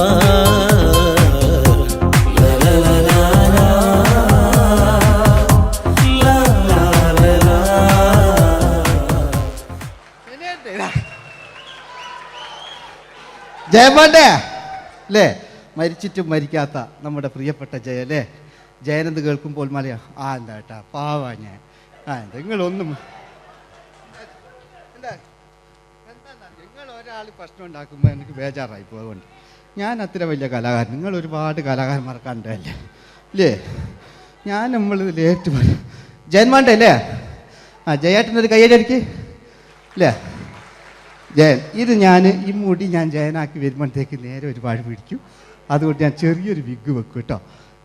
ജയമോന്റെ അല്ലേ മരിച്ചിട്ടും മരിക്കാത്ത നമ്മുടെ പ്രിയപ്പെട്ട ജയ അല്ലേ ജയനെന്ന് കേൾക്കുമ്പോൾ മലയാ എന്താ കേട്ടാ പാവാ ഞാൻ നിങ്ങളൊന്നും നിങ്ങൾ ഒരാൾ പ്രശ്നം ഉണ്ടാക്കുമ്പോൾ എനിക്ക് ബേജാറായി പോകുന്നുണ്ട് ഞാൻ അത്ര വലിയ കലാകാരൻ നിങ്ങൾ ഒരുപാട് കലാകാരന്മാരെ കണ്ടല്ലേ അല്ലേ ഞാൻ നമ്മൾ ലേറ്റ് ജയന്മാൻ്റെ അല്ലേ ജയേട്ടനൊരു കയ്യടിക്ക് അല്ലേ ജയൻ ഇത് ഈ മുടി ഞാൻ ജയനാക്കി വരുമ്പോഴത്തേക്ക് നേരെ ഒരുപാട് പിടിക്കും അതുകൊണ്ട് ഞാൻ ചെറിയൊരു വിഗ് വെക്കും കേട്ടോ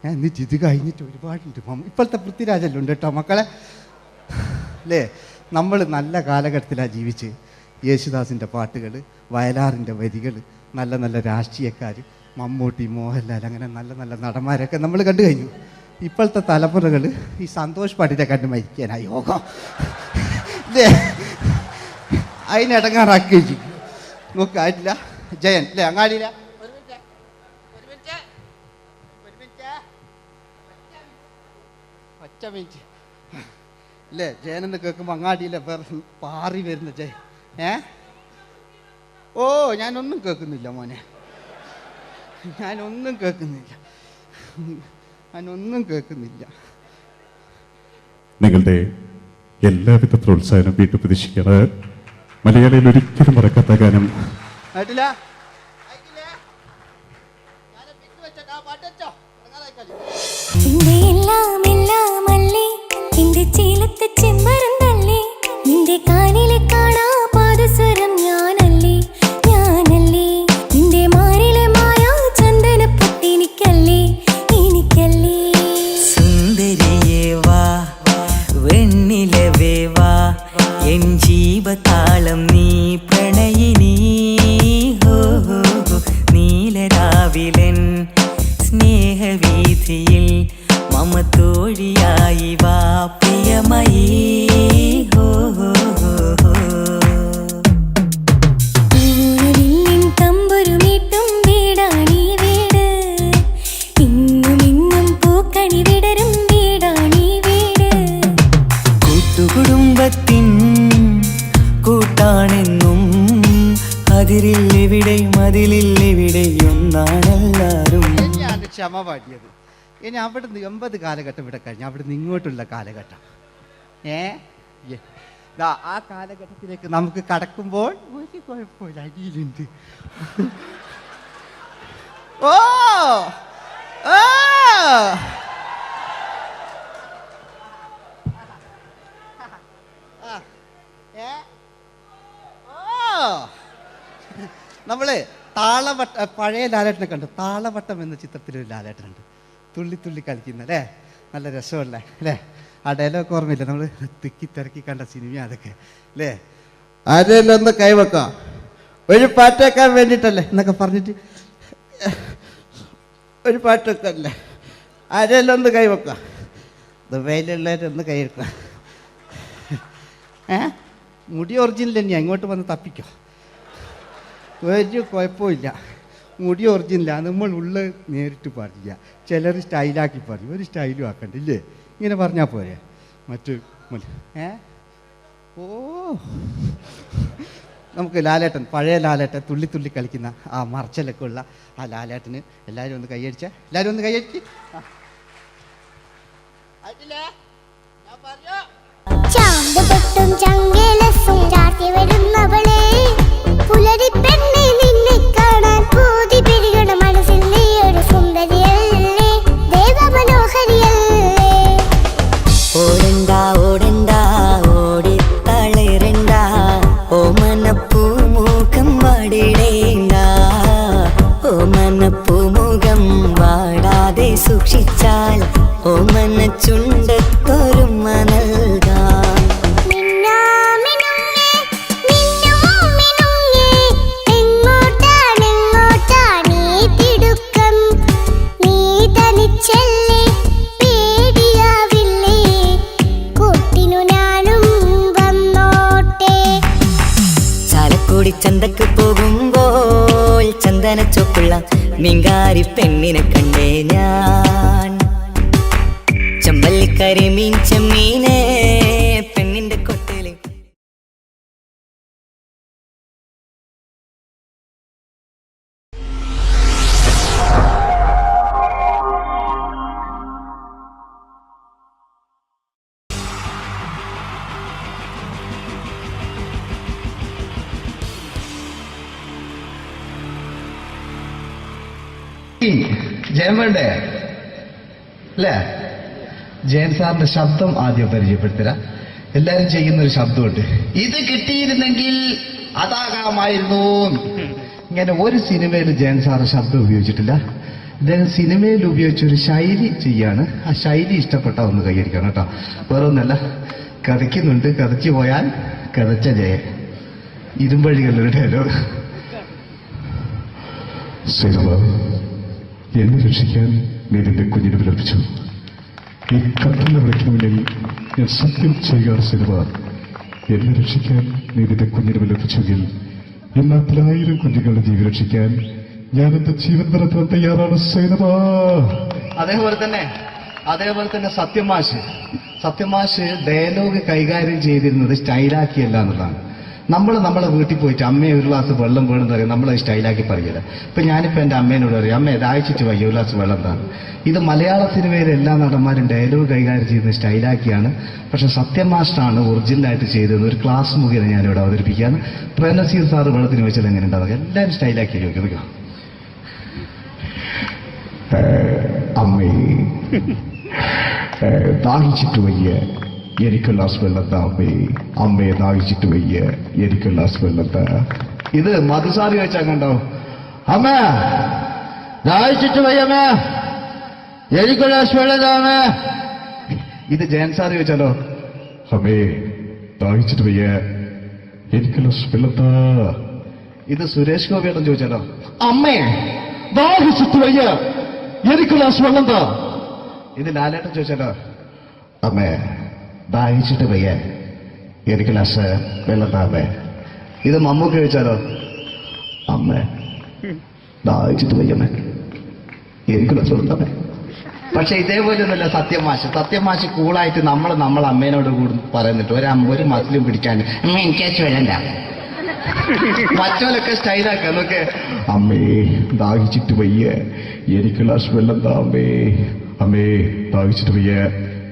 ഞാൻ എന്നിട്ട് ഇത് കഴിഞ്ഞിട്ട് ഒരുപാടുണ്ട് ഇപ്പോഴത്തെ പൃഥ്വിരാജെല്ലാം ഉണ്ട് കേട്ടോ മക്കളെ അല്ലേ നമ്മൾ നല്ല കാലഘട്ടത്തിലാണ് ജീവിച്ച് യേശുദാസിൻ്റെ പാട്ടുകൾ വയലാറിൻ്റെ വരികൾ നല്ല നല്ല രാഷ്ട്രീയക്കാർ മമ്മൂട്ടി മോഹൻലാൽ അങ്ങനെ നല്ല നല്ല നടന്മാരൊക്കെ നമ്മൾ കണ്ടു കഴിഞ്ഞു ഇപ്പോഴത്തെ തലമുറകൾ ഈ സന്തോഷ് പാട്ടിനെ കണ്ട് മരിക്കാനായി യോഗം അല്ലേ അതിനിടങ്ങാറാക്കി വെച്ചു നോക്കായിട്ടില്ല ജയൻ അല്ലേ അങ്ങാടിയില്ല ഒറ്റ മിനിറ്റ് അല്ലേ ജയനെന്ന് കേൾക്കുമ്പോൾ അങ്ങാടിയില്ല വേറെ പാറി വരുന്ന ജയൻ ഓ ഞാനൊന്നും കേൾക്കുന്നില്ല മോനെ ഞാനൊന്നും കേൾക്കുന്നില്ല നിങ്ങളുടെ എല്ലാവിധ പ്രോത്സാഹനം വീട്ടു പ്രതീക്ഷിക്കാറ് മലയാളിയിൽ ഒരിക്കലും മറക്കാത്ത ഗാനം നിന്റെ കാലിലെ കാണാ പാദസ്വരം ഞാനല്ലേ നിന്റെ മാറിലെ മായാ ചന്ദന പൊട്ടിനിക്കല്ലേ സുന്ദരിയേ വാ വെണ്ണിലവേ വാ എൻ ജീവതാളം നീ പ്രണയിനി ഹോ നീലരാവിലൻ സ്നേഹവീഥിയിൽ മമ തോഴിയായി വാ പ്രിയമയീ ഹോ തമ്പുരുമീട്ടും വീടാണീ വീട് ഇന്നും പൂക്കണി വിടരും വീടാണീ വീട് കൂട്ടുകുടുംബത്തിൻ കൂട്ടാണെന്നും അതിലില്ലെവിടെയൊന്നാണെല്ലാരും ഞാൻ ക്ഷമ പാടിയത് ഇനി അവിടുന്ന് 80 കാലഘട്ടം ഇവിടെ കഴിഞ്ഞു അവിടുന്ന് ഇങ്ങോട്ടുള്ള കാലഘട്ടം ആ കാലഘട്ടത്തിലേക്ക് നമുക്ക് കടക്കുമ്പോൾ ഒരു കുഴപ്പമില്ല അടിയിലുണ്ട് ഓ നമ്മള് താളവട്ട പഴയ ലാലേട്ടനെ കണ്ടു. താളവട്ടം എന്ന ചിത്രത്തിലൊരു ലാലേട്ടനുണ്ട്, തുള്ളി തുള്ളി കളിക്കുന്ന അല്ലേ, നല്ല രസമുള്ള അല്ലേ. ആ ഡയലോഗ് ഓർമ്മയില്ല, നമ്മൾ തിക്കി തിരക്കി കണ്ട സിനിമ അതൊക്കെ അല്ലേ. ആരെല്ലാം ഒന്ന് കൈവെക്കാം, ഒരു പാട്ടേക്കാൻ വേണ്ടിയിട്ടല്ലേ എന്നൊക്കെ പറഞ്ഞിട്ട് ഒരു പാട്ടൊക്കെ അല്ലേ. ആരെല്ലാം ഒന്ന് കൈവെക്കാം, ദുബൈയിലുള്ളവരൊന്ന് കൈവെക്കാം. മുടി ഒറിജിനൽ തന്നെയാണ്, ഇങ്ങോട്ട് വന്ന് തപ്പിക്കോ, ഒരു കുഴപ്പമില്ല. മുടി ഒറിജിനലാണ്, നമ്മൾ ഉള്ള നേരിട്ട് പാടില്ല. ചിലർ സ്റ്റൈലാക്കി പറയും, ഒരു സ്റ്റൈലും ആക്കണ്ടില്ലേ, ഇങ്ങനെ പറഞ്ഞാൽ പോരെ. മറ്റു ഓ നമുക്ക് ലാലേട്ടൻ, പഴയ ലാലേട്ടൻ തുള്ളി തുള്ളി കളിക്കുന്ന ആ മറച്ചലൊക്കെ ഉള്ള ആ ലാലേട്ടന് എല്ലാവരും ഒന്ന് കൈയടിച്ച, എല്ലാവരും ഒന്ന് കൈയടിച്ച്. ചാന്തുപൊട്ടും ചങ്കേലസും ചാർത്തി വരുന്നവളെ, പുലരി പെണ്ണെ നിന്നെ കാണാൻ പൂതി പിരികണ മനസ്സിൽ നീ ഒരു സുന്ദരിയല്ലേ, ദേവമനോഹരിയല്ലേ. ഓടണ്ട ഓടണ്ട ഓടിത്തളരണ്ട, ഓമനപ്പൂമുഖം വാടിടേണ്ട, ഓമനപ്പൂമുഖം വാടാതെ സൂക്ഷിച്ചാൽ ഓമന ചുണ്ടത്തൊരുമ നൽകാം. ചന്തക്ക് പോകുമ്പോൾ ചന്ദന ചോപ്പുള്ള മീൻകാരി പെണ്ണിനെ കണ്ടേ ഞാൻ, ചമ്പല്ലിക്കരി മീൻ ചെമ്മീനെ പെണ്ണിന്റെ കൊട്ടയില്. ജയൻ വേണ്ടേ അല്ലേ? ജയൻ സാറിന്റെ ശബ്ദം ആദ്യം പരിചയപ്പെടുത്തരാ. എല്ലാരും ചെയ്യുന്ന ഒരു ശബ്ദമുണ്ട്, ഇത് കിട്ടിയിരുന്നെങ്കിൽ അതാകാമായിരുന്നു. ഇങ്ങനെ ഒരു സിനിമയിൽ ജയൻ സാറ് ശബ്ദം ഉപയോഗിച്ചിട്ടില്ല. ഇദ്ദേഹം സിനിമയിൽ ഉപയോഗിച്ചൊരു ശൈലി ചെയ്യാണ്. ആ ശൈലി ഇഷ്ടപ്പെട്ട ഒന്ന് കൈയടിക്കണം കേട്ടോ. വേറൊന്നല്ല, കഥയ്ക്കുന്നുണ്ട്, കഥയ്ക്ക് പോയാൽ കഥച്ച ജയൻ. ഇരുമ്പഴികളുടെ ഡയലോഗ്. എന്നെ രക്ഷിക്കാൻ നീ നിന്റെ കുഞ്ഞിനെ വിലപിച്ചു. ഈ കത്തലിനെ വിളിക്കണമെങ്കിൽ ഞാൻ സത്യം ചെയ്യുക സിനിമ. എന്നെ രക്ഷിക്കാൻ നീ നിന്റെ കുഞ്ഞിനെ വിലപിച്ചെങ്കിൽ ഈ നാട്ടിൽ 1000 കുഞ്ഞുങ്ങളുടെ ജീവൻ രക്ഷിക്കാൻ ഞാൻ എന്റെ ജീവൻ നടത്താൻ തയ്യാറാണ് സിനിമ. അതേപോലെ തന്നെ സത്യമാഷ് ഡയലോഗ് കൈകാര്യം ചെയ്തിരുന്നത് സ്റ്റൈലാക്കിയല്ല എന്നുള്ളതാണ്. നമ്മളെ വീട്ടിൽ പോയിട്ട് അമ്മയെ ഒരു ഗ്ലാസ് വെള്ളം വേണം എന്ന് പറയും, നമ്മളത് സ്റ്റൈലാക്കി പറയില്ല. ഇപ്പൊ ഞാനിപ്പോ എന്റെ അമ്മേനോട് പറയും, അമ്മ ദാഹിച്ചിട്ട് വയ്യ ഒരു ഗ്ലാസ് വെള്ളം എന്താണ്. ഇത് മലയാള സിനിമയിലെ എല്ലാ നടന്മാരും ഡയലോഗ് കൈകാര്യം ചെയ്യുന്നത് സ്റ്റൈലാക്കിയാണ്. പക്ഷെ സത്യമാഷ്ടാണ് ഒറിജിനലായിട്ട് ചെയ്തത്. ഒരു ക്ലാസ് മുഖേന ഞാനിവിടെ അവതരിപ്പിക്കുകയാണ്. പ്രേംനസീർ സാറ് വെള്ളത്തിന് വെച്ചാൽ എങ്ങനെ ഉണ്ടാവുക, എല്ലാവരും സ്റ്റൈലാക്കി ചോദിക്കുക. അമ്മേ ദാഹിച്ചിട്ട് വയ്യ എനിക്ക് ഗ്ലാസ് വെള്ളം താ അമ്മേ. അമ്മയെ ദാഹിച്ചിട്ട് വയ്യ എനിക്ക് ഗ്ലാസ് വെള്ളം താ. ഇത് മധുസാറി വെച്ചാൽ കണ്ടോ, അമ്മ ദാഹിച്ചിട്ട് വയ്യമ്മ എനിക്ക് ഗ്ലാസ് വെള്ളം താ അമ്മ. ഇത് ജയൻ സാറി വെച്ചാലോ, അമ്മേ ദാഹിച്ചിട്ട് വയ്യ എനിക്ക് ഗ്ലാസ് വെള്ളം താ. ഇത് സുരേഷ് ഗോപിയോടും ചോദിച്ചാലോ, അമ്മേ ദാഹിച്ചിട്ട് വയ്യ എനിക്ക് ഗ്ലാസ് വെള്ളം താ. ഇത് ലാലേട്ടൻ ചോദിച്ചാലോ, അമ്മേ ദാഹിച്ചിട്ട് വയ്യ എനിക്ക് ഗ്ലാസ് വെള്ളം താ അമ്മേ. ഇത് മമ്മൂക്ക് ചോദിച്ചാലോ, അമ്മേ ദാഹിച്ചിട്ട് വയ്യമ്മേ എനിക്ക് ഗ്ലാസ് വെള്ളം താ അമ്മേ. പക്ഷെ ഇതേപോലെയൊന്നുമല്ല സത്യമാഷ് കൂളായിട്ട് നമ്മൾ അമ്മേനോട് കൂടി പറയുന്നിട്ട് ഒരു മസിലും പിടിക്കാൻ അമ്മ എനിക്ക് വേണ്ട. മറ്റോലൊക്കെ സ്റ്റൈലാക്ക എന്നൊക്കെ, അമ്മേ ദാഹിച്ചിട്ട് വയ്യ എനിക്ക് ഗ്ലാസ് വെള്ളം താ അമ്മേ. അമ്മേ ദാഹിച്ചിട്ട് വയ്യ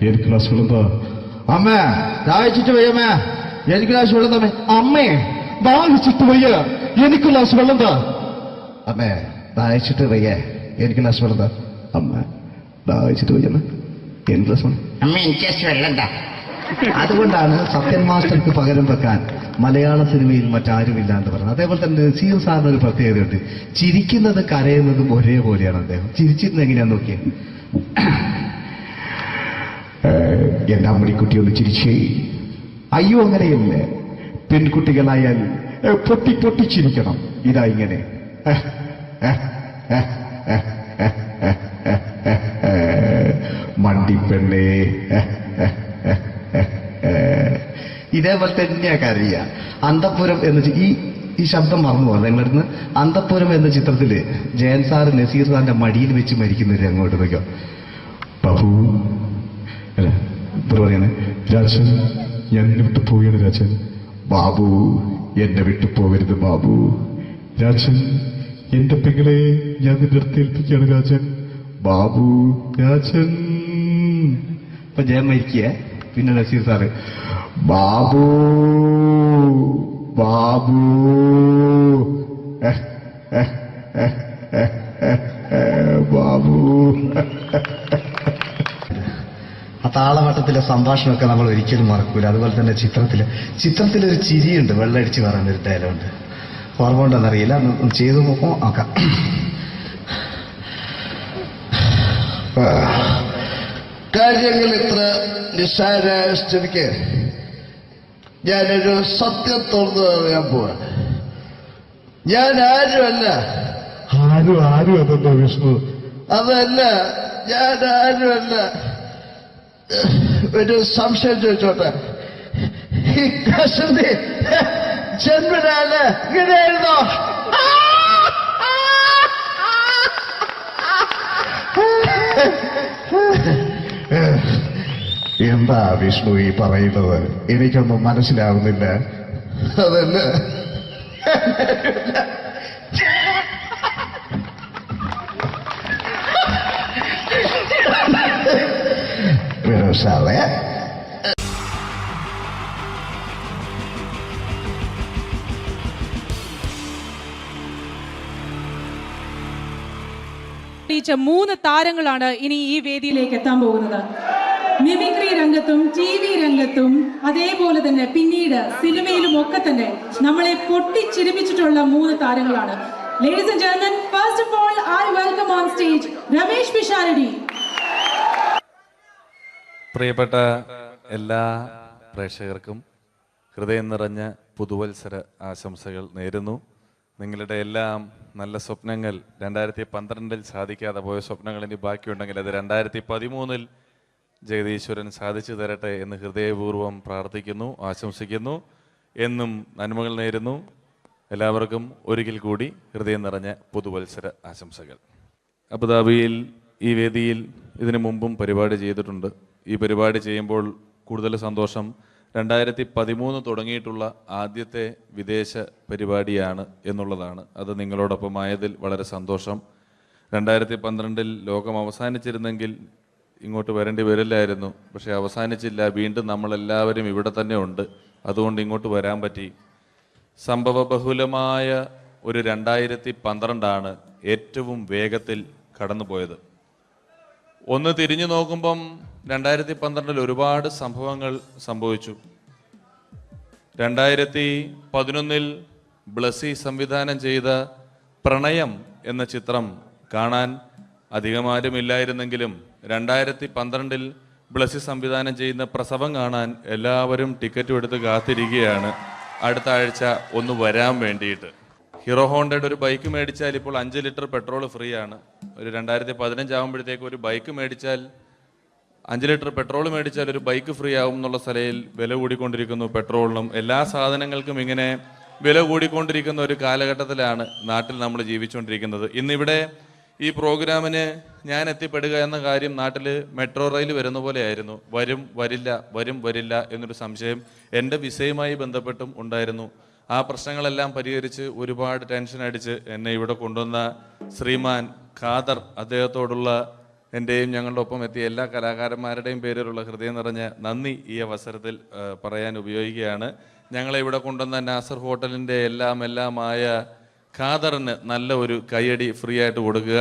എനിക്ക് ഗ്ലാസ് വെള്ളം താ. അമ്മ ദാഹിച്ചിട്ട് വയ്യമ്മ എനിക്ക് ഗ്ലാസ് വെള്ളം തമ്മേ. അമ്മേ ദാഹിച്ചിട്ട് വയ്യ എനിക്ക് ഗ്ലാസ് വെള്ളം താ. അമ്മേ ദാഹിച്ചിട്ട് വയ്യ എനിക്ക് ഗ്ലാസ് വെള്ളം താ. അമ്മ ദാഹിച്ചിട്ട് വയ്യമ്മ എനിക്ക് ഗ്ലാസ് വെള്ളം. അമ്മ എനിക്ക് വെള്ളം താ. അതുകൊണ്ടാണ് സത്യൻ മാസ്റ്റർക്ക് പകരം വെക്കാൻ മലയാള സിനിമയിൽ മറ്റാരുമില്ല എന്ന് പറയുന്നത്. അതേപോലെ തന്നെ നസീർ സാറിന് ഒരു പ്രത്യേകതയുണ്ട്. ചിരിക്കുന്നത് കരയുന്നതും ഒരേപോലെയാണ് അദ്ദേഹം. ചിരിച്ചിരുന്നത് എങ്ങനെയാന്ന് നോക്കിയേ. എന്റെ അമ്മടിക്കുട്ടി ഒന്ന് ചിരിച്ചേ. അയ്യോ അങ്ങനെയല്ലേ, പെൺകുട്ടികളായാൽ പൊട്ടി പൊട്ടിച്ചിരിക്കണം. ഇതാ ഇങ്ങനെ മണ്ടിപ്പെണ്ണേ. ഇതേപോലെ തന്നെയാ കരയ. അന്തപ്പുരം എന്ന ഈ ശബ്ദം മറന്നു പോകാം നിങ്ങളിടുന്ന്. അന്തപ്പുരം എന്ന ചിത്രത്തില് ജയൻ സാറ് നസീർ സാറിന്റെ മടിയിൽ വെച്ച് മരിക്കുന്നവര് അങ്ങോട്ട് നോക്കാം. ബാബു പറയാണ്, രാജൻ ഞാൻ എന്നെ വിട്ടു പോവുകയാണ് രാജൻ. ബാബു എന്നെ വിട്ടു പോകരുത് ബാബു. രാജൻ എന്റെ പെങ്ങളെ ഞാൻ നിന്റെ അടുത്ത് ഏൽപ്പിക്കുകയാണ് രാജൻ. ബാബു രാജൻ. ഇപ്പൊ ജയം മരിക്കുക. പിന്നെ നസീർ സാറ് ബാബു ബാബു ബാബു. ആ താളവട്ടത്തിലെ സംഭാഷണമൊക്കെ നമ്മൾ ഒരിക്കലും മറക്കൂല. അതുപോലെ തന്നെ ചിത്രത്തിലൊരു ചിരിയുണ്ട്, വെള്ളടിച്ച് പറയുന്ന ഒരു ഡയലോഗുണ്ട്. ഓർമ്മ ഉണ്ടെന്നറിയില്ല, ഒന്ന് ചെയ്തു നോക്കാം. കാര്യങ്ങൾ ഇത്ര നിസ്സാരമായ സ്ഥിതിക്ക് ഞാനൊരു സത്യം തുറന്നു പറയാൻ പോവാ. ഞാൻ ആരുമല്ല. ആരും അതെന്താ വിഷ്ണു? അതല്ല, ഞാൻ ആരുമല്ല. ഒരു സംശയം ചോദിച്ചോട്ടെ, ഈ കസന്തി ജന്മനാല് ഇങ്ങനെയായിരുന്നോ? എന്താ വിഷ്ണു ഈ പറയുന്നത്? എനിക്കൊന്നും മനസ്സിലാവുന്നില്ല. അതല്ല, സാറേ മൂന്ന് താരങ്ങളാണ് ഇനി ഈ വേദിയിലേക്ക് എത്താൻ പോകുന്നത്. മിമിക്രി രംഗത്തും TV രംഗത്തും അതേപോലെ തന്നെ പിന്നീട് സിനിമയിലും ഒക്കെ തന്നെ നമ്മളെ പൊട്ടിച്ചിരിപ്പിച്ചിട്ടുള്ള മൂന്ന് താരങ്ങളാണ്. Ladies and gentlemen, first of all, I welcome on stage Ramesh Pisharody. പ്രിയപ്പെട്ട എല്ലാ പ്രേക്ഷകർക്കും ഹൃദയം നിറഞ്ഞ പുതുവത്സര ആശംസകൾ നേരുന്നു. നിങ്ങളുടെ എല്ലാം നല്ല സ്വപ്നങ്ങൾ 2012 സാധിക്കാതെ പോയ സ്വപ്നങ്ങൾ ഇനി ബാക്കിയുണ്ടെങ്കിൽ അത് 2013 ജഗദീശ്വരൻ സാധിച്ചു തരട്ടെ എന്ന് ഹൃദയപൂർവ്വം പ്രാർത്ഥിക്കുന്നു, ആശംസിക്കുന്നു. എന്നും നന്മകൾ നേരുന്നു. എല്ലാവർക്കും ഒരിക്കൽ കൂടി ഹൃദയം നിറഞ്ഞ പുതുവത്സര ആശംസകൾ. അബുദാബിയിൽ ഈ വേദിയിൽ ഇതിനു മുമ്പും പരിപാടി ചെയ്തിട്ടുണ്ട്. ഈ പരിപാടി ചെയ്യുമ്പോൾ കൂടുതൽ സന്തോഷം 2013 തുടങ്ങിയിട്ടുള്ള ആദ്യത്തെ വിദേശ പരിപാടിയാണ് എന്നുള്ളതാണ്. അത് നിങ്ങളോടൊപ്പമായതിൽ വളരെ സന്തോഷം. 2012 ലോകം അവസാനിച്ചിരുന്നെങ്കിൽ ഇങ്ങോട്ട് വരേണ്ടി വരില്ലായിരുന്നു. പക്ഷേ അവസാനിച്ചില്ല. വീണ്ടും നമ്മളെല്ലാവരും ഇവിടെ തന്നെ ഉണ്ട്. അതുകൊണ്ട് ഇങ്ങോട്ട് വരാൻ പറ്റി. സംഭവബഹുലമായ ഒരു 2012 ഏറ്റവും വേഗത്തിൽ കടന്നുപോയത്. ഒന്ന് തിരിഞ്ഞു നോക്കുമ്പം 2012 ഒരുപാട് സംഭവങ്ങൾ സംഭവിച്ചു. 2011 ബ്ലസി സംവിധാനം ചെയ്ത പ്രണയം എന്ന ചിത്രം കാണാൻ അധികമാരുമില്ലായിരുന്നെങ്കിലും 2012 ബ്ലസി സംവിധാനം ചെയ്യുന്ന പ്രസവം കാണാൻ എല്ലാവരും ടിക്കറ്റും എടുത്ത് കാത്തിരിക്കുകയാണ് അടുത്ത ആഴ്ച ഒന്ന് വരാൻ വേണ്ടിയിട്ട്. ഹീറോ ഹോണ്ടയുടെ ഒരു ബൈക്ക് മേടിച്ചാൽ ഇപ്പോൾ 5 ലിറ്റർ പെട്രോൾ ഫ്രീ ആണ്. ഒരു 2015 ആകുമ്പോഴത്തേക്ക് ഒരു ബൈക്ക് മേടിച്ചാൽ 5 ലിറ്റർ പെട്രോൾ മേടിച്ചാൽ ഒരു ബൈക്ക് ഫ്രീ ആവും എന്നുള്ള സ്ഥലയിൽ വില കൂടിക്കൊണ്ടിരിക്കുന്നു. പെട്രോളിനും എല്ലാ സാധനങ്ങൾക്കും ഇങ്ങനെ വില കൂടിക്കൊണ്ടിരിക്കുന്ന ഒരു കാലഘട്ടത്തിലാണ് നാട്ടിൽ നമ്മൾ ജീവിച്ചുകൊണ്ടിരിക്കുന്നത്. ഇന്നിവിടെ ഈ പ്രോഗ്രാമിന് ഞാൻ എത്തിപ്പെടുക എന്ന കാര്യം നാട്ടിൽ മെട്രോ റെയിൽ വരുന്ന പോലെ ആയിരുന്നു. വരും വരില്ല എന്നൊരു സംശയം എൻ്റെ വിസയുമായി ബന്ധപ്പെട്ടും ഉണ്ടായിരുന്നു. ആ പ്രശ്നങ്ങളെല്ലാം പരിഹരിച്ച് ഒരുപാട് ടെൻഷൻ അടിച്ച് എന്നെ ഇവിടെ കൊണ്ടുവന്ന ശ്രീമാൻ ഖാദർ, അദ്ദേഹത്തോടുള്ള എൻ്റെയും ഞങ്ങളുടെ ഒപ്പം എത്തിയ എല്ലാ കലാകാരന്മാരുടെയും പേരിലുള്ള ഹൃദയം നിറഞ്ഞ നന്ദി ഈ അവസരത്തിൽ പറയാൻ ഉപയോഗിക്കുകയാണ്. ഞങ്ങളെ ഇവിടെ കൊണ്ടുവന്ന നാസർ ഹോട്ടലിൻ്റെ എല്ലാമായ ഖാദറിന് നല്ല ഒരു കൈയടി ഫ്രീ ആയിട്ട് കൊടുക്കുക.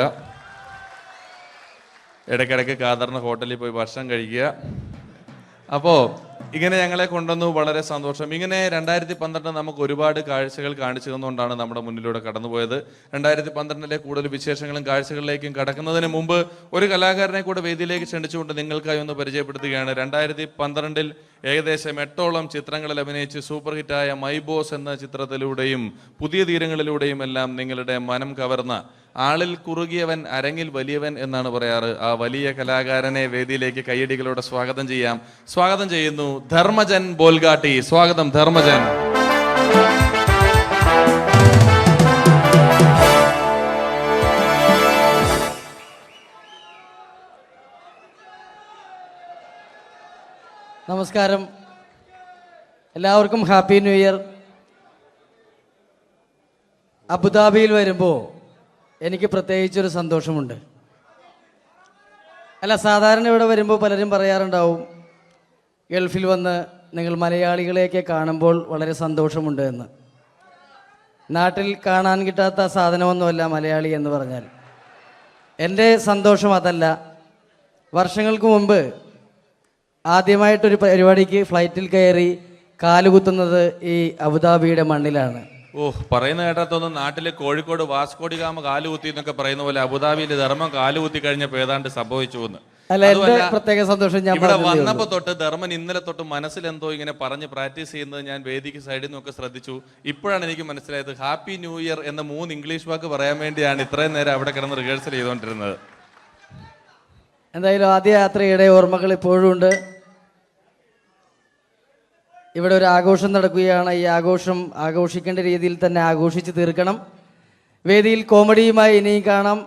ഇടയ്ക്കിടയ്ക്ക് ഖാദറിന് ഹോട്ടലിൽ പോയി ഭക്ഷണം കഴിക്കുക. അപ്പോൾ ഇങ്ങനെ ഞങ്ങളെ കൊണ്ടുവന്നു, വളരെ സന്തോഷം. ഇങ്ങനെ 2012 നമുക്ക് ഒരുപാട് കാഴ്ചകൾ കാണിച്ചു തന്നുകൊണ്ടാണ് നമ്മുടെ മുന്നിലൂടെ കടന്നുപോയത്. 2012 കൂടുതൽ വിശേഷങ്ങളും കാഴ്ചകളിലേക്കും കടക്കുന്നതിന് മുമ്പ് ഒരു കലാകാരനെ കൂടെ വേദിയിലേക്ക് ക്ഷണിച്ചുകൊണ്ട് നിങ്ങൾക്കായി ഒന്ന് പരിചയപ്പെടുത്തുകയാണ്. 2012 ഏകദേശം 8ഓളം ചിത്രങ്ങളിൽ അഭിനയിച്ച് സൂപ്പർ ഹിറ്റായ മൈ ബോസ് എന്ന ചിത്രത്തിലൂടെയും പുതിയ തീരങ്ങളിലൂടെയും എല്ലാം നിങ്ങളുടെ മനം കവർന്ന, ആളിൽ കുറുകിയവൻ അരങ്ങിൽ വലിയവൻ എന്നാണ് പറയാറ്, ആ വലിയ കലാകാരനെ വേദിയിലേക്ക് കയ്യടികളോടെ സ്വാഗതം ചെയ്യാം. സ്വാഗതം ചെയ്യുന്നു ധർമ്മജൻ ബോൽഗാട്ടി. സ്വാഗതം ധർമ്മജൻ. നമസ്കാരം, എല്ലാവർക്കും ഹാപ്പി ന്യൂ ഇയർ. അബുദാബിയിൽ വരുമ്പോൾ എനിക്ക് പ്രത്യേകിച്ചൊരു സന്തോഷമുണ്ട്. അല്ല, സാധാരണ ഇവിടെ വരുമ്പോൾ പലരും പറയാറുണ്ടാവും, ഗൾഫിൽ വന്ന് നിങ്ങൾ മലയാളികളെയൊക്കെ കാണുമ്പോൾ വളരെ സന്തോഷമുണ്ട് എന്ന്. നാട്ടിൽ കാണാൻ കിട്ടാത്ത സാധനമൊന്നുമല്ല മലയാളി എന്ന് പറഞ്ഞാൽ. എൻ്റെ സന്തോഷം അതല്ല. വർഷങ്ങൾക്ക് മുമ്പ് ആദ്യമായിട്ടൊരു പരിപാടിക്ക് ഫ്ലൈറ്റിൽ കയറി കാലുകുത്തുന്നത് ഈ അബുദാബിയുടെ മണ്ണിലാണ്. പറയുന്ന കേട്ടത്തൊന്നും നാട്ടില് കോഴിക്കോട് വാസ്കോഡിഗാമ കാലുകുത്തി എന്നൊക്കെ പറയുന്ന പോലെ അബുദാബിയിൽ ധർമ്മം കാലുകുത്തി കഴിഞ്ഞപ്പോ ഏതാണ്ട് സംഭവിച്ചു എന്ന്. അല്ല, എന്റെ പ്രത്യേക സന്തോഷം ഞാൻ ഇവിടെ വന്നപ്പോ തൊട്ട് ധർമ്മൻ ഇന്നലെ തൊട്ട് മനസ്സിലെന്തോ ഇങ്ങനെ പറഞ്ഞ് പ്രാക്ടീസ് ചെയ്യുന്നത് ഞാൻ വേദിക്ക് സൈഡിൽ നിന്നൊക്കെ ശ്രദ്ധിച്ചു. ഇപ്പോഴാണ് എനിക്ക് മനസ്സിലായത് ഹാപ്പി ന്യൂ ഇയർ എന്ന 3 ഇംഗ്ലീഷ് വാക്ക് പറയാൻ വേണ്ടിയാണ് ഇത്രയും നേരം അവിടെ കിടന്ന് റിഹേഴ്സൽ ചെയ്തുകൊണ്ടിരുന്നത്. എന്തായാലും ആദ്യ യാത്രയുടെ ഓർമ്മകൾ ഇപ്പോഴും ഉണ്ട്. ഇവിടെ ഒരു ആഘോഷം നടക്കുകയാണ്. ഈ ആഘോഷം ആഘോഷിക്കേണ്ട രീതിയിൽ തന്നെ ആഘോഷിച്ച് തീർക്കണം. വേദിയിൽ കോമഡിയുമായി ഇനിയും കാണാം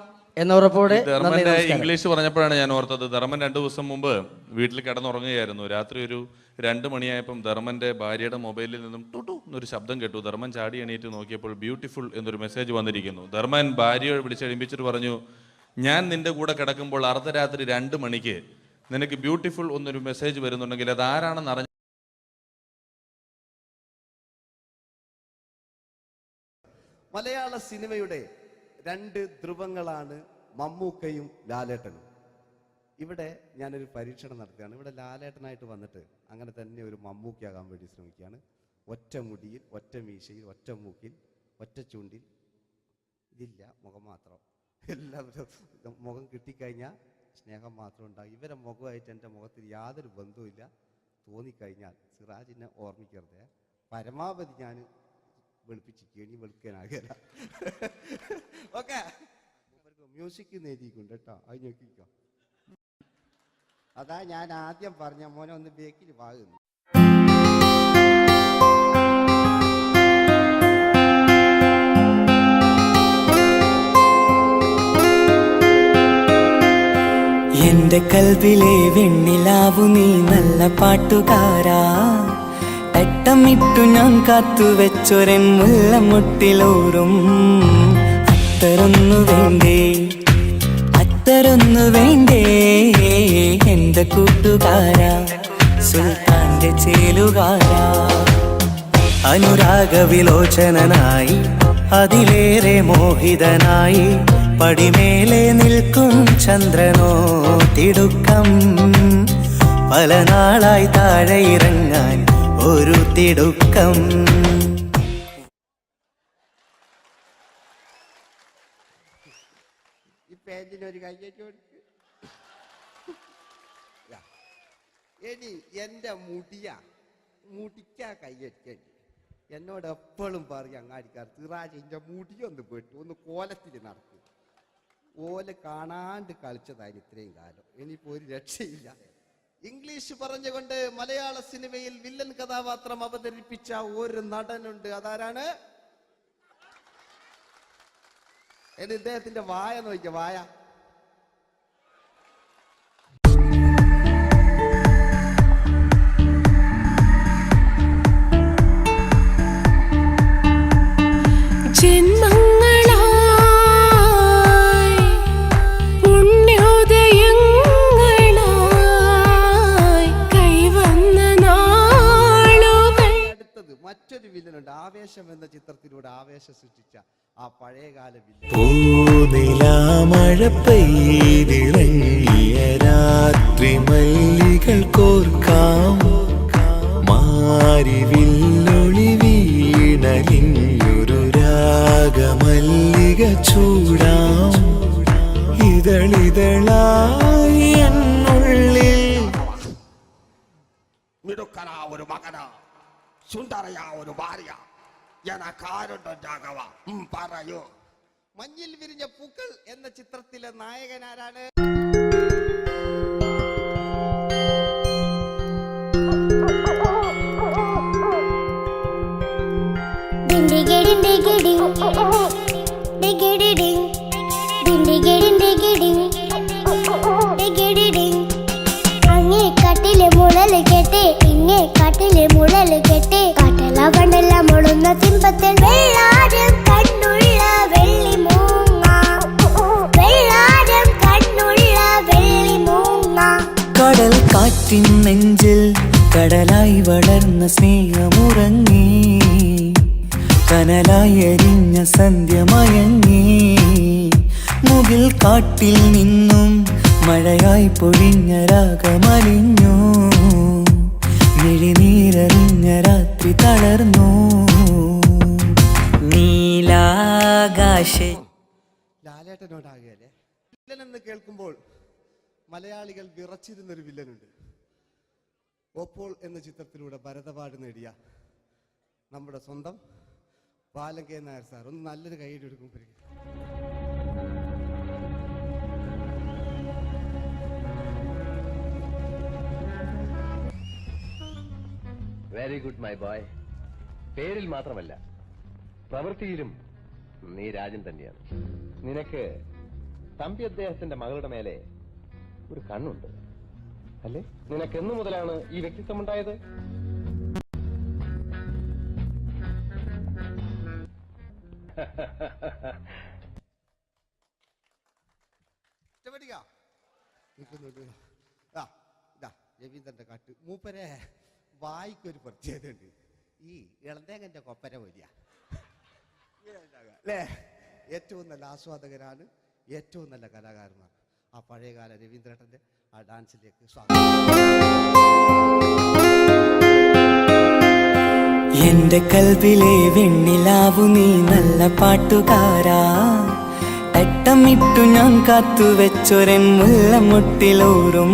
എന്ന ഉറപ്പോടെ. ധർമ്മന്റെ ഇംഗ്ലീഷ് പറഞ്ഞപ്പോഴാണ് ഞാൻ ഓർത്തത്, ധർമ്മൻ 2 ദിവസം മുമ്പ് വീട്ടിൽ കിടന്നുറങ്ങുകയായിരുന്നു. രാത്രി ഒരു 2 മണിയായപ്പം ധർമ്മന്റെ ഭാര്യയുടെ മൊബൈലിൽ നിന്നും ടുട്ടു എന്നൊരു ശബ്ദം കേട്ടു. ധർമ്മൻ ചാടി എണീറ്റ് നോക്കിയപ്പോൾ ബ്യൂട്ടിഫുൾ എന്നൊരു മെസ്സേജ് വന്നിരിക്കുന്നു. ധർമ്മൻ ഭാര്യയെ വിളിച്ചെഴുപ്പിച്ചിട്ട് പറഞ്ഞു, ഞാൻ നിന്റെ കൂടെ കിടക്കുമ്പോൾ അർദ്ധരാത്രി 2 മണിക്ക് നിനക്ക് ബ്യൂട്ടിഫുൾ എന്നൊരു മെസ്സേജ് വരുന്നുണ്ടെങ്കിൽ അത് ആരാണെന്ന് അറിഞ്ഞു. മലയാള സിനിമയുടെ 2 ധ്രുവങ്ങളാണ് മമ്മൂക്കയും ലാലേട്ടനും. ഇവിടെ ഞാനൊരു പരീക്ഷണം നടത്തുകയാണ്. ഇവിടെ ലാലേട്ടനായിട്ട് വന്നിട്ട് അങ്ങനെ തന്നെ ഒരു മമ്മൂക്കയാകാൻ വേണ്ടി ശ്രമിക്കുകയാണ്. ഒറ്റ മുടിയിൽ, ഒറ്റ മീശയിൽ, ഒറ്റ മൂക്കിൽ, ഒറ്റ ചൂണ്ടിൽ, ഇതില്ല, മുഖം മാത്രം. എല്ലാവരും മുഖം കിട്ടിക്കഴിഞ്ഞാൽ സ്നേഹം മാത്രം ഉണ്ടാകും. ഇവരെ മുഖമായിട്ട് എൻ്റെ മുഖത്തിൽ യാതൊരു ബന്ധവുമില്ല. തോന്നിക്കഴിഞ്ഞാൽ സിറാജിനെ ഓർമ്മിക്കരുത്. പരമാവധി ഞാൻ വെളുപ്പിച്ചിരിക്കും, ഇനി വെളുക്കാനാകില്ല. ഓക്കെ, മ്യൂസിക് നേടിയിട്ടുണ്ട് കേട്ടോ, അത് നോക്കിക്കോ. അതാ ഞാൻ ആദ്യം പറഞ്ഞ മോനെ ഒന്ന് ബേക്കിൽ വാങ്ങുന്നു. എന്റെ കൽവിലെ വെണ്ണിലാവു നീ നല്ല പാട്ടുകാരാ, തട്ടമിട്ടു ഞാൻ കാത്തു വെച്ചൊരൻ മുല്ലമുട്ടിലോറും. അത്തരൊന്നു വേണ്ടേ, അത്തരൊന്നു വേണ്ടേ എന്റെ കൂട്ടുകാരാ, സുൽത്താന്റെ ചേലുകാരാ. അനുരാഗവിലോചനായി അതിലേറെ മോഹിതനായി പടിമേലെ നിൽക്കും ചന്ദ്രനോ തിടുക്കം. പല നാളായി താഴെ ഇറങ്ങാൻ ഒരു തിടുക്കം. ഈ പേജിനൊരു കയ്യേറ്റ് കൊടുക്ക്. എടി എൻ്റെ മുടിക്കാ കയ്യേറ്റേണ്ടി. എന്നോട് എപ്പോഴും പറയും അങ്ങാടിക്കാർ, സിറാജ് എൻ്റെ മുടിയൊന്ന് പെട്ടു, ഒന്ന് കോലത്തിൽ നടക്കും. ഓല കാണാണ്ട് കളിച്ചതായിരുന്നു ഇത്രയും കാലം. ഇനിയിപ്പോൾ ഒരു രക്ഷയില്ല. ഇംഗ്ലീഷ് പറഞ്ഞുകൊണ്ട് മലയാള സിനിമയിൽ വില്ലൻ കഥാപാത്രം അവതരിപ്പിച്ച ഒരു നടനുണ്ട്. അതാരാണ്? ഇദ്ദേഹത്തിന്റെ വായ നോക്കിയ വായ. മറ്റൊരു വില്ലനുണ്ട്. ആവേശം എന്ന ചിത്രത്തിലൂടെ ആവേശം സൃഷ്ടിച്ച ആ പഴയകാല വില്ലൻ. മഴ പെയ്തിറങ്ങിയ രാത്രി മല്ലികൾ കോർക്കാം, മിടുക്കനാ ഒരു മകനാ, സുന്ദരയാ ഒരു ഭാര്യ, എനക്കാരുണ്ടോ രാഘവ? പറയൂ. മഞ്ഞിൽ വിരിഞ്ഞ പൂക്കൾ എന്ന ചിത്രത്തിലെ നായകനാരാണ്? അങ്ങേ കാട്ടിലെ മുളല് കേട്ടെ, ഇങ്ങേ കാട്ടിലെ മുളല് കേട്ടെ, കാട്ടല പണ്ടല്ല മുളുന്ന സിംഹത്തിൽ വെള്ളാരം കണ്ണുള്ള വെള്ളി മൂങ്ങ, വെള്ളാരം കണ്ണുള്ള വെള്ളി മൂങ്ങ. കടൽ കാറ്റിൻ നെഞ്ചിൽ കടലായി വളർന്ന സ്നേഹമുറങ്ങി, കനലായി എരിഞ്ഞ സന്ധ്യ മയങ്ങി, മുകിൽ കാട്ടിൽ നിന്നും മഴയായി പൊഴിഞ്ഞ രാഗമലിഞ്ഞു, മിഴിനീരറിഞ്ഞ രാത്രി തളർന്നു. നീലാകാശ ലാലേട്ടനോടാകല്ലേ വില്ലൻ എന്ന് കേൾക്കുമ്പോൾ മലയാളികൾ വിറച്ചിരുന്നൊരു വില്ലനുണ്ട്. ഓപ്പോൾ എന്ന ചിത്രത്തിലൂടെ ഭരത് അവാർഡ് നേടിയ നമ്മുടെ സ്വന്തം ബാലൻ കെ നായർ സാർ. ഒന്ന് നല്ലൊരു കൈയ്യടി എടുക്കുമ്പോൾ വെരി ഗുഡ് മൈ ബോയ്. പേരിൽ മാത്രമല്ല പ്രവൃത്തിയിലും നീ രാജൻ തന്നെയാണ്. നിനക്ക് തമ്പി അദ്ദേഹത്തിന്റെ മകളുടെ മേലെ ഒരു കണ്ണുണ്ട് അല്ലേ? നിനക്ക് എന്നു മുതലാണ് ഈ വ്യക്തിത്വം ഉണ്ടായത്? രവീന്ദ്രന്റെ കാട്ട് മൂപ്പരെ വായിക്കൊരു പ്രത്യേകതയുണ്ട്. ഈ ഇളന്തേങ്ങന്റെ കൊപ്പര വലിയ അല്ലേ? ഏറ്റവും നല്ല ആസ്വാദകരാണ്, ഏറ്റവും നല്ല കലാകാരന്മാർ. ആ പഴയകാല രവീന്ദ്രേട്ടന്റെ ആ ഡാൻസിലേക്ക് സ്വാഗതം. എന്റെ കൽവിലെ വെണ്ണിലാവു നീ നല്ല പാട്ടുകാരാ, തട്ടമിട്ടു ഞാൻ കാത്തു വെച്ചൊരൻ മുല്ലമുട്ടിലോറും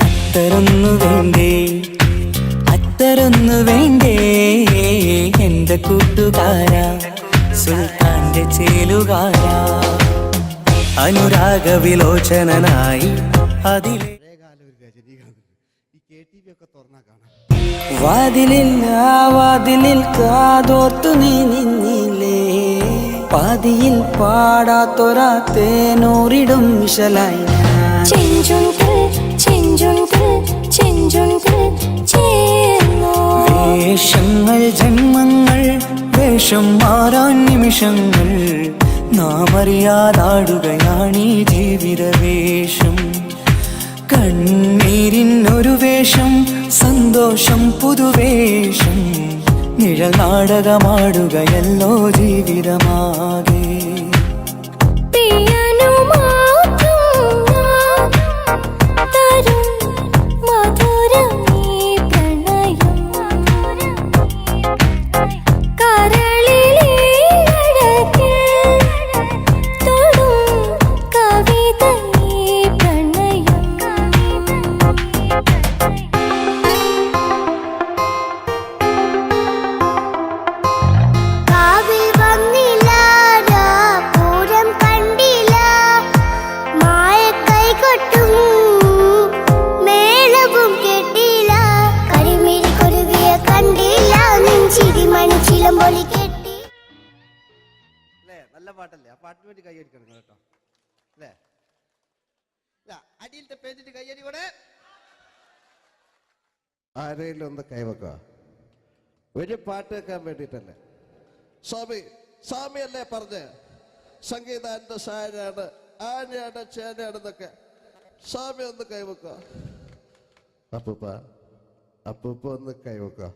അത്തരൊന്നു വേണ്ടേ, അത്തരൊന്നു വേണ്ടേ എന്റെ കൂട്ടുകാരാ, സുൽത്താന്റെ ചേലുകാരാ, അനുരാഗ വിലോചനായി അതിലെ വാതിലില്ല വാതിലിൽ കാതോർത്തു നീ നിന്നില്ലേ, പാതിയിൽ പാടാത്തൊരാ തേനൂറിടും വിശലായി വേഷങ്ങൾ ജന്മങ്ങൾ, വേഷം മാറാൻ നിമിഷങ്ങൾ, നാം അറിയാതാടുകയാണീ ജീവിതവേഷം. കണ്ണീരിനൊരു വേഷം, സന്തോഷം പുതുവേഷം, നിഴൽ നാടകമാടുകയല്ലോ ജീവിതമാകെ. നല്ല പാട്ടല്ലേ? ആ പാട്ടിന് വേണ്ടി കൈയടിക്കണം കേട്ടോ അല്ലേ? അടിയിലത്തെ പേജിട്ട് കൈയടി കൂടെ ആരെങ്കിലും ഒന്ന് കൈവക്കുക. ഒരു പാട്ട് വെക്കാൻ വേണ്ടിട്ടല്ലേ? സ്വാമി സ്വാമിയല്ലേ പറഞ്ഞ് സംഗീതം എന്റെ സാരാണ്, ആനയാണ് ചേനയാണെന്നൊക്കെ. സ്വാമി ഒന്ന് കൈവക്കുക. അപ്പൂപ്പ അപ്പൂപ്പ ഒന്ന് കൈവക്കുക.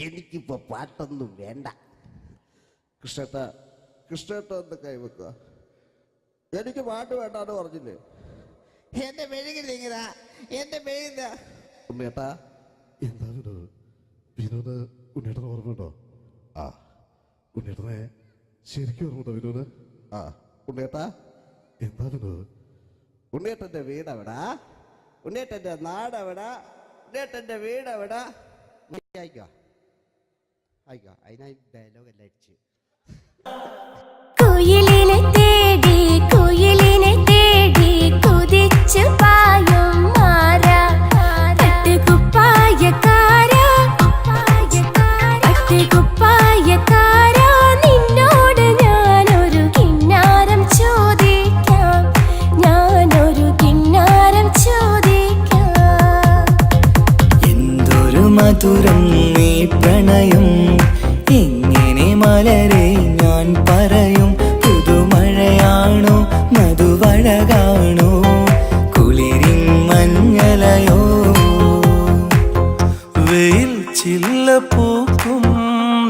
എനിക്കിപ്പോ പാട്ടൊന്നും വേണ്ട. കൃഷ്ണേട്ട കൃഷ്ണേട്ട ഒന്ന് കൈവക്കുക. എനിക്ക് പാട്ട് വേണ്ടാന്ന് പറഞ്ഞില്ലേ? എന്റെ മെഴുകുതാ എന്റെ മെഴുകുന്ന ഉണ്ണേട്ടാ. എന്താ വിനോദ്? വിനോദ് ഉണ്ണേട്ടനെ ഓർമ്മയുണ്ടോ? ആ ഉണ്ണേട്ടനെ ശരിക്കും ഓർമ്മയുണ്ടോ വിനോദ്? ആ ഉണ്ണേട്ടാ. എന്താ വിനോദ്? ഉണ്ണേട്ടന്റെ വീട് എവിടാ? ഉണ്ണേട്ടൻ്റെ നാടെവിടാ, ഉണ്ണേട്ടൻ്റെ വീടെവിടാ? ആയിക്കോ ആയിക്കോ, അതിനായി ഡയലോഗ് എല്ലാം അടിച്ച്. കുയിലിനെ തേടി കുതിച്ചു പായും മാറാ, പട്ടുകുപ്പായക്കാരാ, നിന്നോട് ഞാനൊരു കിന്നാരം ചോദിക്കാം, എന്തൊരു മധുരം നീ പ്രണയം, എങ്ങനെ മലരെ ഞാൻ പറയും. പുതുമഴയാണോ മധുവഴകാണോ കുളിരിൻ മഞ്ഞലയോ. വെയിൽ ചില്ല പൂക്കും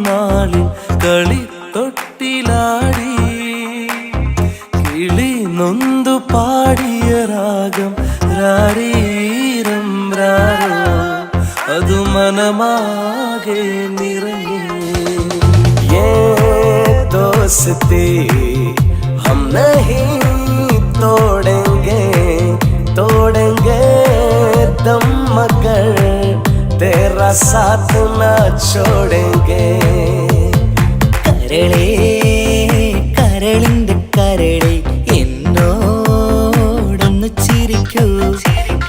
നാളിൽ കളിത്തൊട്ടിലാടി, കിളി നൊന്തു പാടിയ രാഗം രാരീരം രാരോ, അത് മനമാകെ നിറഞ്ഞേ. दोस्ती हम नहीं तोड़ेंगे दम मगर तेरा साथ न छोड़ेंगे. കരളേ കരളിന്റെ കരളെ എന്നോടൊന്ന് ചിരിക്കൂ,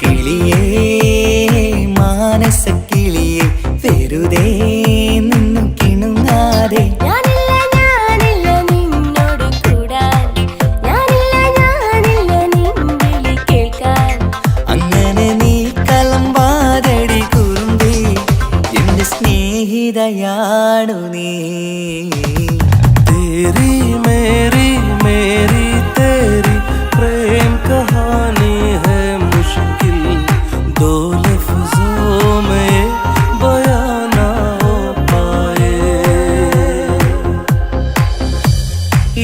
കിളിയേ മാനസ കിളിയെ വെറുതെ നിന്നു കിണുങ്ങാതെ. അങ്ങനെ നീ കലമ്പാതടി കുറുമ്പി, എന്റെ സ്നേഹിതയാണു നീ. तेरी मेरी मेरी तेरी प्रेम कहानी है मुश्किल, दो लफ्जों में बयां ना हो पाए.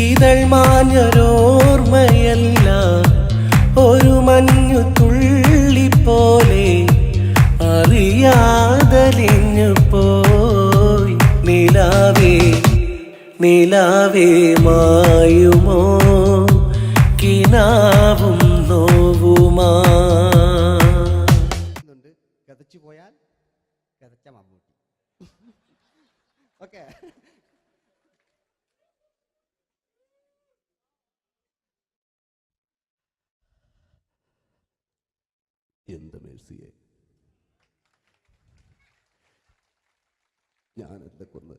ഇതൾ മാഞ്ഞൊരോർമ്മയല്ല, ഒരു മഞ്ഞു തുള്ളി പോലെ അറിയാതലിഞ്ഞു പോയി. നിലാവേ നിലാവേ മായുമോ കിനാവും നോവുമാ. കഥച്ചു പോയാൽ കഥച്ച മമ്മൂട്ടി. ഓക്കെ, എന്ത് മേഴ്സിയെ, ഞാനല്ല കൊന്ന്,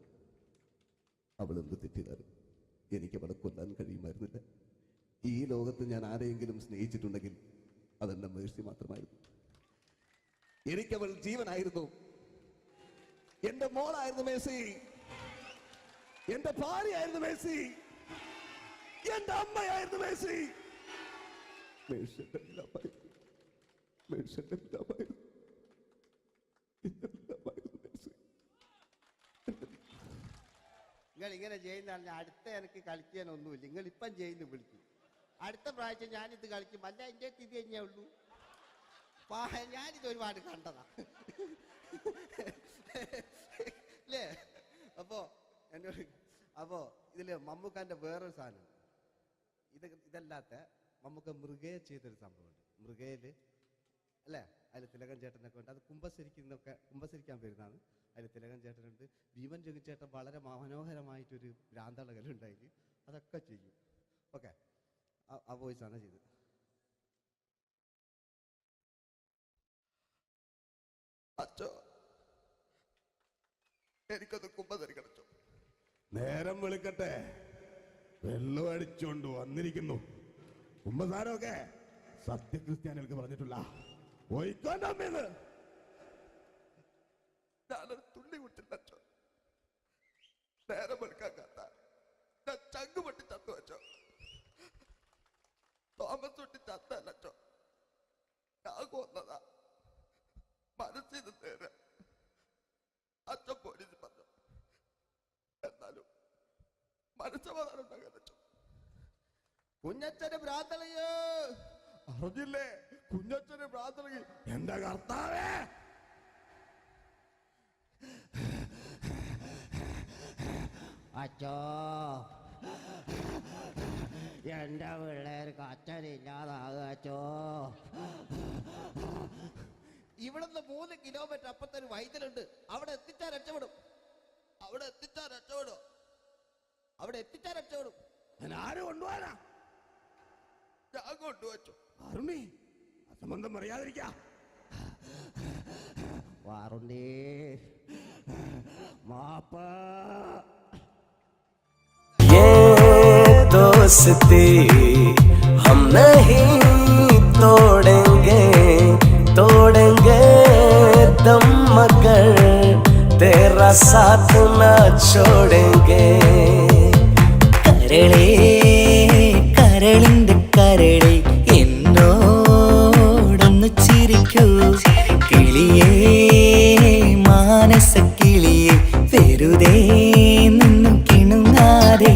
അവളെന്ത് തെറ്റിയതാണ്. എനിക്ക് അവളെ കൊല്ലാൻ കഴിയുമായിരുന്നില്ല. ഈ ലോകത്ത് ഞാൻ ആരെയെങ്കിലും സ്നേഹിച്ചിട്ടുണ്ടെങ്കിൽ അതെന്റെ മേഴ്സി മാത്രമായിരുന്നു. എനിക്കവൾ ജീവനായിരുന്നു, എന്റെ മോളായിരുന്നു മേഴ്സി, എന്റെ ഭാര്യയായിരുന്നു മേഴ്സി, എന്റെ അമ്മയായിരുന്നു മേഴ്സി. മേഴ്സിയുടെ എല്ലാമായിരുന്നു, മേഴ്സിയുടെ എല്ലാമായിരുന്നു, എല്ലാമായിരുന്നു മേഴ്സി. നിങ്ങൾ ഇങ്ങനെ ചെയ്യുന്നതാണ്. അടുത്ത എനിക്ക് കളിക്കാനൊന്നുമില്ല. നിങ്ങൾ ഇപ്പം ചെയ്യുന്നു വിളിക്കും, അടുത്ത പ്രാവശ്യം ഞാനിത് കളിക്കും. അല്ല, എൻ്റെ ഇത് തന്നെയേ ഉള്ളൂ. ഞാനിത് ഒരുപാട് കണ്ടതാ അല്ലേ. അപ്പോ ഇതില് മമ്മൂക്കാന്റെ വേറൊരു സാധനം, ഇതല്ലാത്ത മമ്മൂക്ക മൃഗയെ ചെയ്തൊരു സംഭവമുണ്ട്. മൃഗയില് അല്ലേ, അതിൽ തിലകൻ ചേട്ടനൊക്കെ ഉണ്ട്. അത് കുമ്പസരിക്കാൻ വരുന്നതാണ്. അതിൽ തിലകൻ ചേട്ടനുണ്ട്, ഭീമൻ ജഗിച്ചേട്ടൻ വളരെ മനോഹരമായിട്ടൊരു ഭ്രാന്തളകലുണ്ടായി. അതൊക്കെ ചെയ്യും. ഓക്കെ, ആ വോയിസാണ് ചെയ്തത്. അച്ചോ, എനിക്കത് കുമ്പസരിക്കണം. നേരം വെളുക്കട്ടെ, വെള്ളം അടിച്ചുകൊണ്ട് വന്നിരിക്കുന്നു. കുമ്പസാരമൊക്കെ സത്യക്രിസ്ത്യാനികൾക്ക് പറഞ്ഞിട്ടുള്ള ഒയ്ക്കൊണ്ടമ്മേന്ന് ഞാനൊരു തുള്ളി കുട്ടില്ല. നേരം വെളുക്കാൻ കത്ത ഞാൻ ചങ്ക് പൊട്ടി ചത്തു വെച്ചോ. തോമസ് തൊട്ടി ചത്തല്ലോ, ഞാൻ കൊന്നതാ. മനസ്സിന് നേരെ അച്ഛൻ പോലീസ് പറഞ്ഞു, എന്നാലും മനസ്സമാധാനം ഉണ്ടാകാൻ. കുഞ്ഞച്ഛന് ഭ്രാന്തളയോ അറിഞ്ഞില്ലേ? കുഞ്ഞച്ഛന് ഭ്രാന്തളകി. എന്റെ കർത്താവേ, അച്ഛോ എന്റെ പിള്ളേർക്ക് അച്ഛനില്ലാതാകച്ചോ. ഇവിടുന്ന് 3 കിലോമീറ്റർ അപ്പുറത്തൊരു വൈദ്യുണ്ട്. അവിടെ എത്തിച്ചാൽ രക്ഷപ്പെടും. ആരും കൊണ്ടുപോകാനാ? ഞാൻ കൊണ്ടുവച്ചു. അരുണി അസംബന്ധം പറയാതിരിക്കാ. വാറുണ്ണി മാപ്പ. दोस्ती हम नहीं तोड़ेंगे दम मगर तेरा साथ न छोड़ेंगे. കരളേ കരളിന്റെ കരളെ എന്നോടൊന്ന് ചിരിക്കൂ. കിളിയേ മാനസ കിളിയെ വെറുതെ നിന്നു കിണുങ്ങാതെ.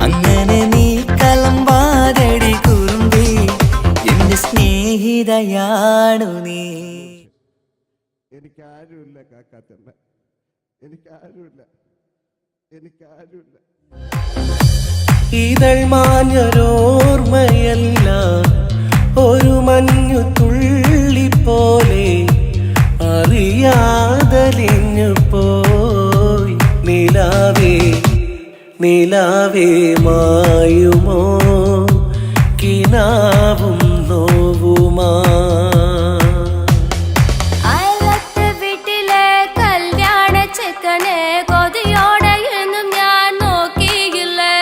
അങ്ങനെ നീ കലമ്പാതടി കുറുമ്പി എന്റെ സ്നേഹിതയാണു നീ. എനിക്കാരുമില്ല കാക്കാത്തമ്മ, എനിക്കാരുമില്ല. ഇതൾ മാഞ്ഞൊരോർമ്മയല്ല ഒരു മഞ്ഞു തുള്ളി പോലെ അറിയാതലിഞ്ഞു പോയി. നിലാവേ മായുമോ കിനാവും നോവുമാ. വീട്ടിലെ കല്യാണ ചെക്കനെ കൊതിയോടെ എന്നും ഞാൻ നോക്കിയില്ലേ.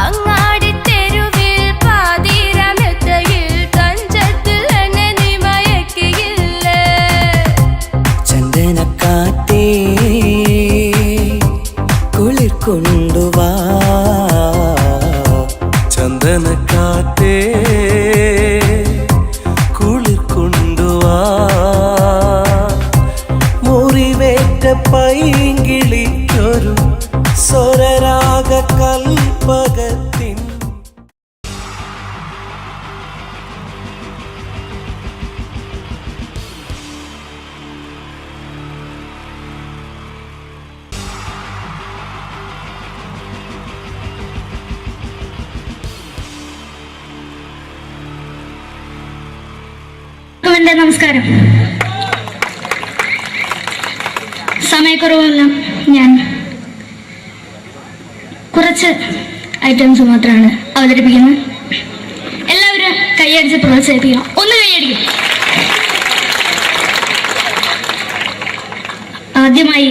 അങ്ങാടി തെരുവിൽ പാതിരമെത്തയിൽ കഞ്ചത്തിൽ എന്നെ നീ മയക്കിയില്ലേ. ചന്ദനക്കാറ്റേ കുളിർ കൊണ്ടുവാ. ചന്ദനക്കാറ്റേ കുളിർ കൊണ്ടുവാ. മുറിവേറ്റ പൈങ്കിളിക്കൊരു സ്വരരാഗ കൽപ്പകത്തിൻ. നമസ്കാരം. സമയക്കുറവെല്ലാം ഞാൻ കുറച്ച് ഐറ്റംസ് മാത്രമാണ് അവതരിപ്പിക്കുന്നത്. എല്ലാവരും കൈയടിച്ച് പ്രോത്സാഹിപ്പിക്കണം. ഒന്ന് കൈയടിക്കും. ആദ്യമായി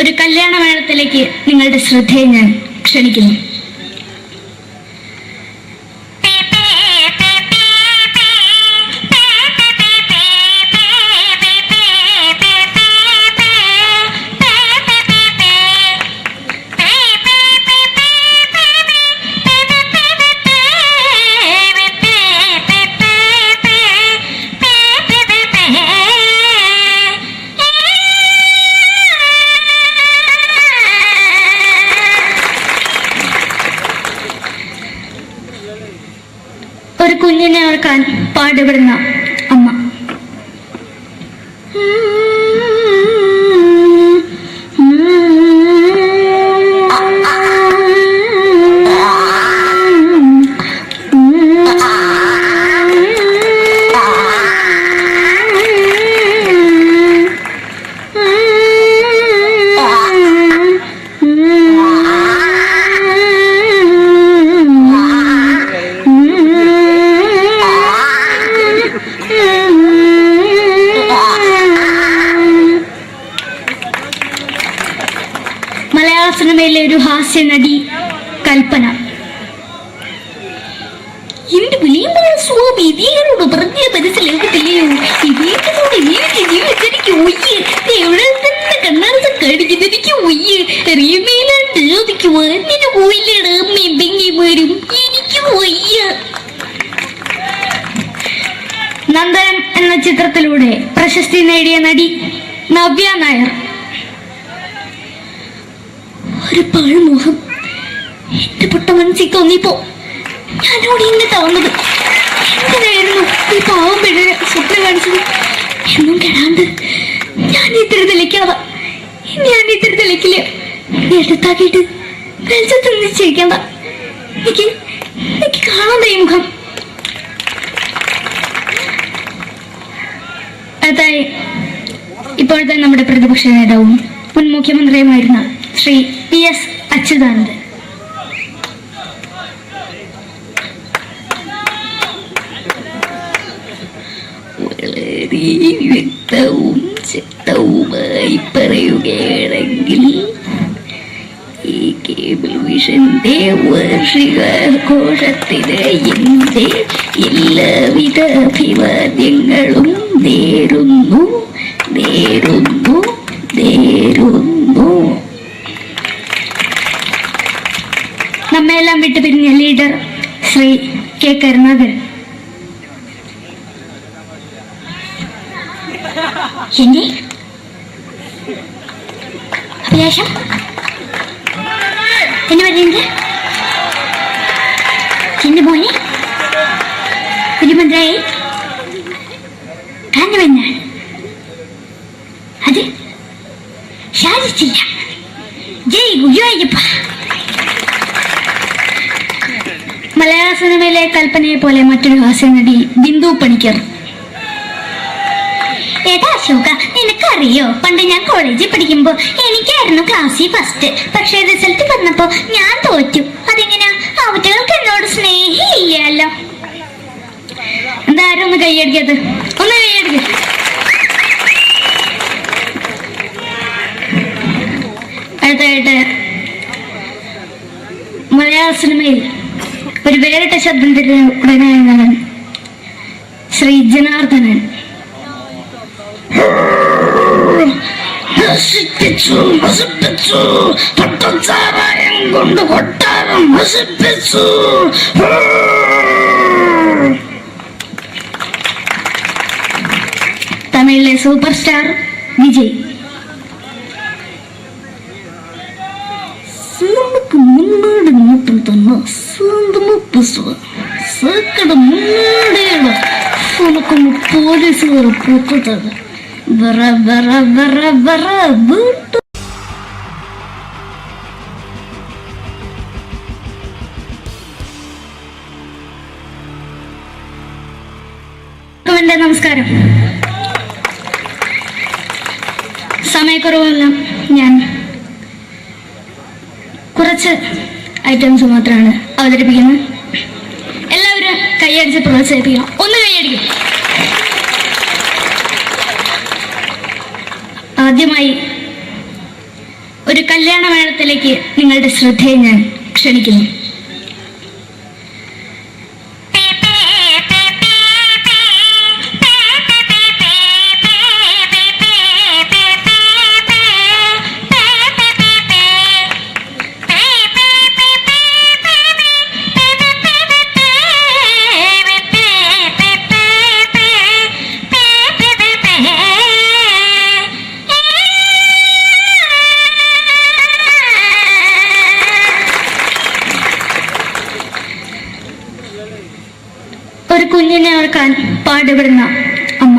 ഒരു കല്യാണ മേളത്തിലേക്ക് നിങ്ങളുടെ ശ്രദ്ധയെ ഞാൻ ക്ഷണിക്കുന്നു. ഒരു കുഞ്ഞിനെ ഓർക്കാൻ പാടുപെടുന്ന അമ്മ. സിനിമയിലെ ഒരു ഹാസ്യ നടി കൽപ്പന. എന്റെ വിളിയമായ സ്വാമി ഇതിനോട് പറഞ്ഞ മനസ്സിലാക്കത്തില്ലയോ? ഇതിനോട് എനിക്ക് ജീവിച്ചിരിക്കു ഒയ്യ്. എവിടെ തന്നെ കണ്ണാർച്ച കടിക്കുന്നത് എനിക്ക് ഒയ്യ്. റിയമയിലാണ്ട് ചോദിക്കുവാ നിന്നെ പോയില്ലേടാ അമ്മയും പെങ്ങിമാരും. എനിക്ക് ഒയ്യ. നന്ദനം എന്ന ചിത്രത്തിലൂടെ പ്രശസ്തി നേടിയ നടി നവ്യ നായർ. ഒരു പാഴ്മോഹം എന്റെ പൊട്ട മനസ്സിൽ തോന്നിയപ്പോ ഞാനോട് ഇന്നിട്ടാ വന്നത്. എന്തിനായിരുന്നു ഈ പാവം പെണ്ണിനെ സ്വപ്നം കാണിച്ചത്? എന്നും കെടാണ്ട് ഞാൻ ഇത്തിരി തെളിക്കാതെ എടുത്താക്കിയിട്ട് വെളിച്ചത്തിൽ നിശ്ചയിക്കണ്ട. എനിക്ക് കാണാൻ ഈ മുഖം. അടുത്തായി ഇപ്പോഴത്തെ നമ്മുടെ പ്രതിപക്ഷ നേതാവും മുൻ മുഖ്യമന്ത്രിയുമായിരുന്ന ശ്രീ PS അച്യുതാനന്ദൻ. വളരെ വ്യക്തവും ശക്തവുമായി പറയുകയാണെങ്കിൽ ഈ കേബിൾ വിഷന്റെ വാർഷികാഘോഷത്തിന് എന്റെ എല്ലാവിധ അഭിവാദ്യങ്ങളും നേരുന്നു. നമ്മെല്ലാം വിട്ടുപിരിഞ്ഞ ലീഡർ ശ്രീ K. കരുണാകരൻ. എന്റെ അഭിലാഷം എന്ന് പറയുന്നത് എന്റെ മോനെ തിരുമന്ത്രായി കാണുമെന്നാണ്. അത് സാധിച്ചില്ല. ജയ് ഗുരുവായൂരപ്പ. മലയാള സിനിമയിലെ കൽപ്പനയെ പോലെ മറ്റൊരു ഹാസ്യ നടി ബിന്ദു പണിക്കർ. ഏതാ അശോക, നിനക്കറിയോ പണ്ട് ഞാൻ കോളേജിൽ പഠിക്കുമ്പോ എനിക്കായിരുന്നു ക്ലാസ്സിൽ ഫസ്റ്റ്. പക്ഷെ റിസൾട്ട് വന്നപ്പോ ഞാൻ തോറ്റു. അതെങ്ങനെയാ? അവറ്റകൾക്ക് എന്നോട് സ്നേഹമില്ലല്ലോ. എന്താരും ഒന്ന് കൈയടിക്കത്, ഒന്ന് കൈയടിക്ക. അടുത്തായിട്ട് മലയാള സിനിമയിൽ ഒരു വേറിട്ട ശബ്ദത്തിന്റെ ഉടനായ നടൻ ശ്രീ ജനാർദ്ദനൻ. നശിപ്പിച്ചു പട്ടച്ചാരായം കൊണ്ട് കൊട്ടാരം നശിപ്പിച്ചു. തമിഴിലെ സൂപ്പർ സ്റ്റാർ വിജയ്. നമുക്ക് മുന്നോട് നോട്ടം തന്ന സ്വന്തം സേക്കട മുന്നോടിയുള്ള ഉനക്കൊന്ന് പോലീസുകാർ പൊക്കത്താണ്. വീട്ടു നമസ്കാരം. സമയക്കുറവെല്ലാം ഞാൻ കുറച്ച് ഐറ്റംസ് മാത്രമാണ് അവതരിപ്പിക്കുന്നത്. എല്ലാവരും കൈയടിച്ച് പ്രോത്സാഹിപ്പിക്കണം. ഒന്ന് കൈയടിക്കും. ആദ്യമായി ഒരു കല്യാണ മേളത്തിലേക്ക് നിങ്ങളുടെ ശ്രദ്ധയെ ഞാൻ ക്ഷണിക്കുന്നു. ഒരു കുഞ്ഞിനെ ഓർക്കാൻ പാടുപെടുന്ന അമ്മ.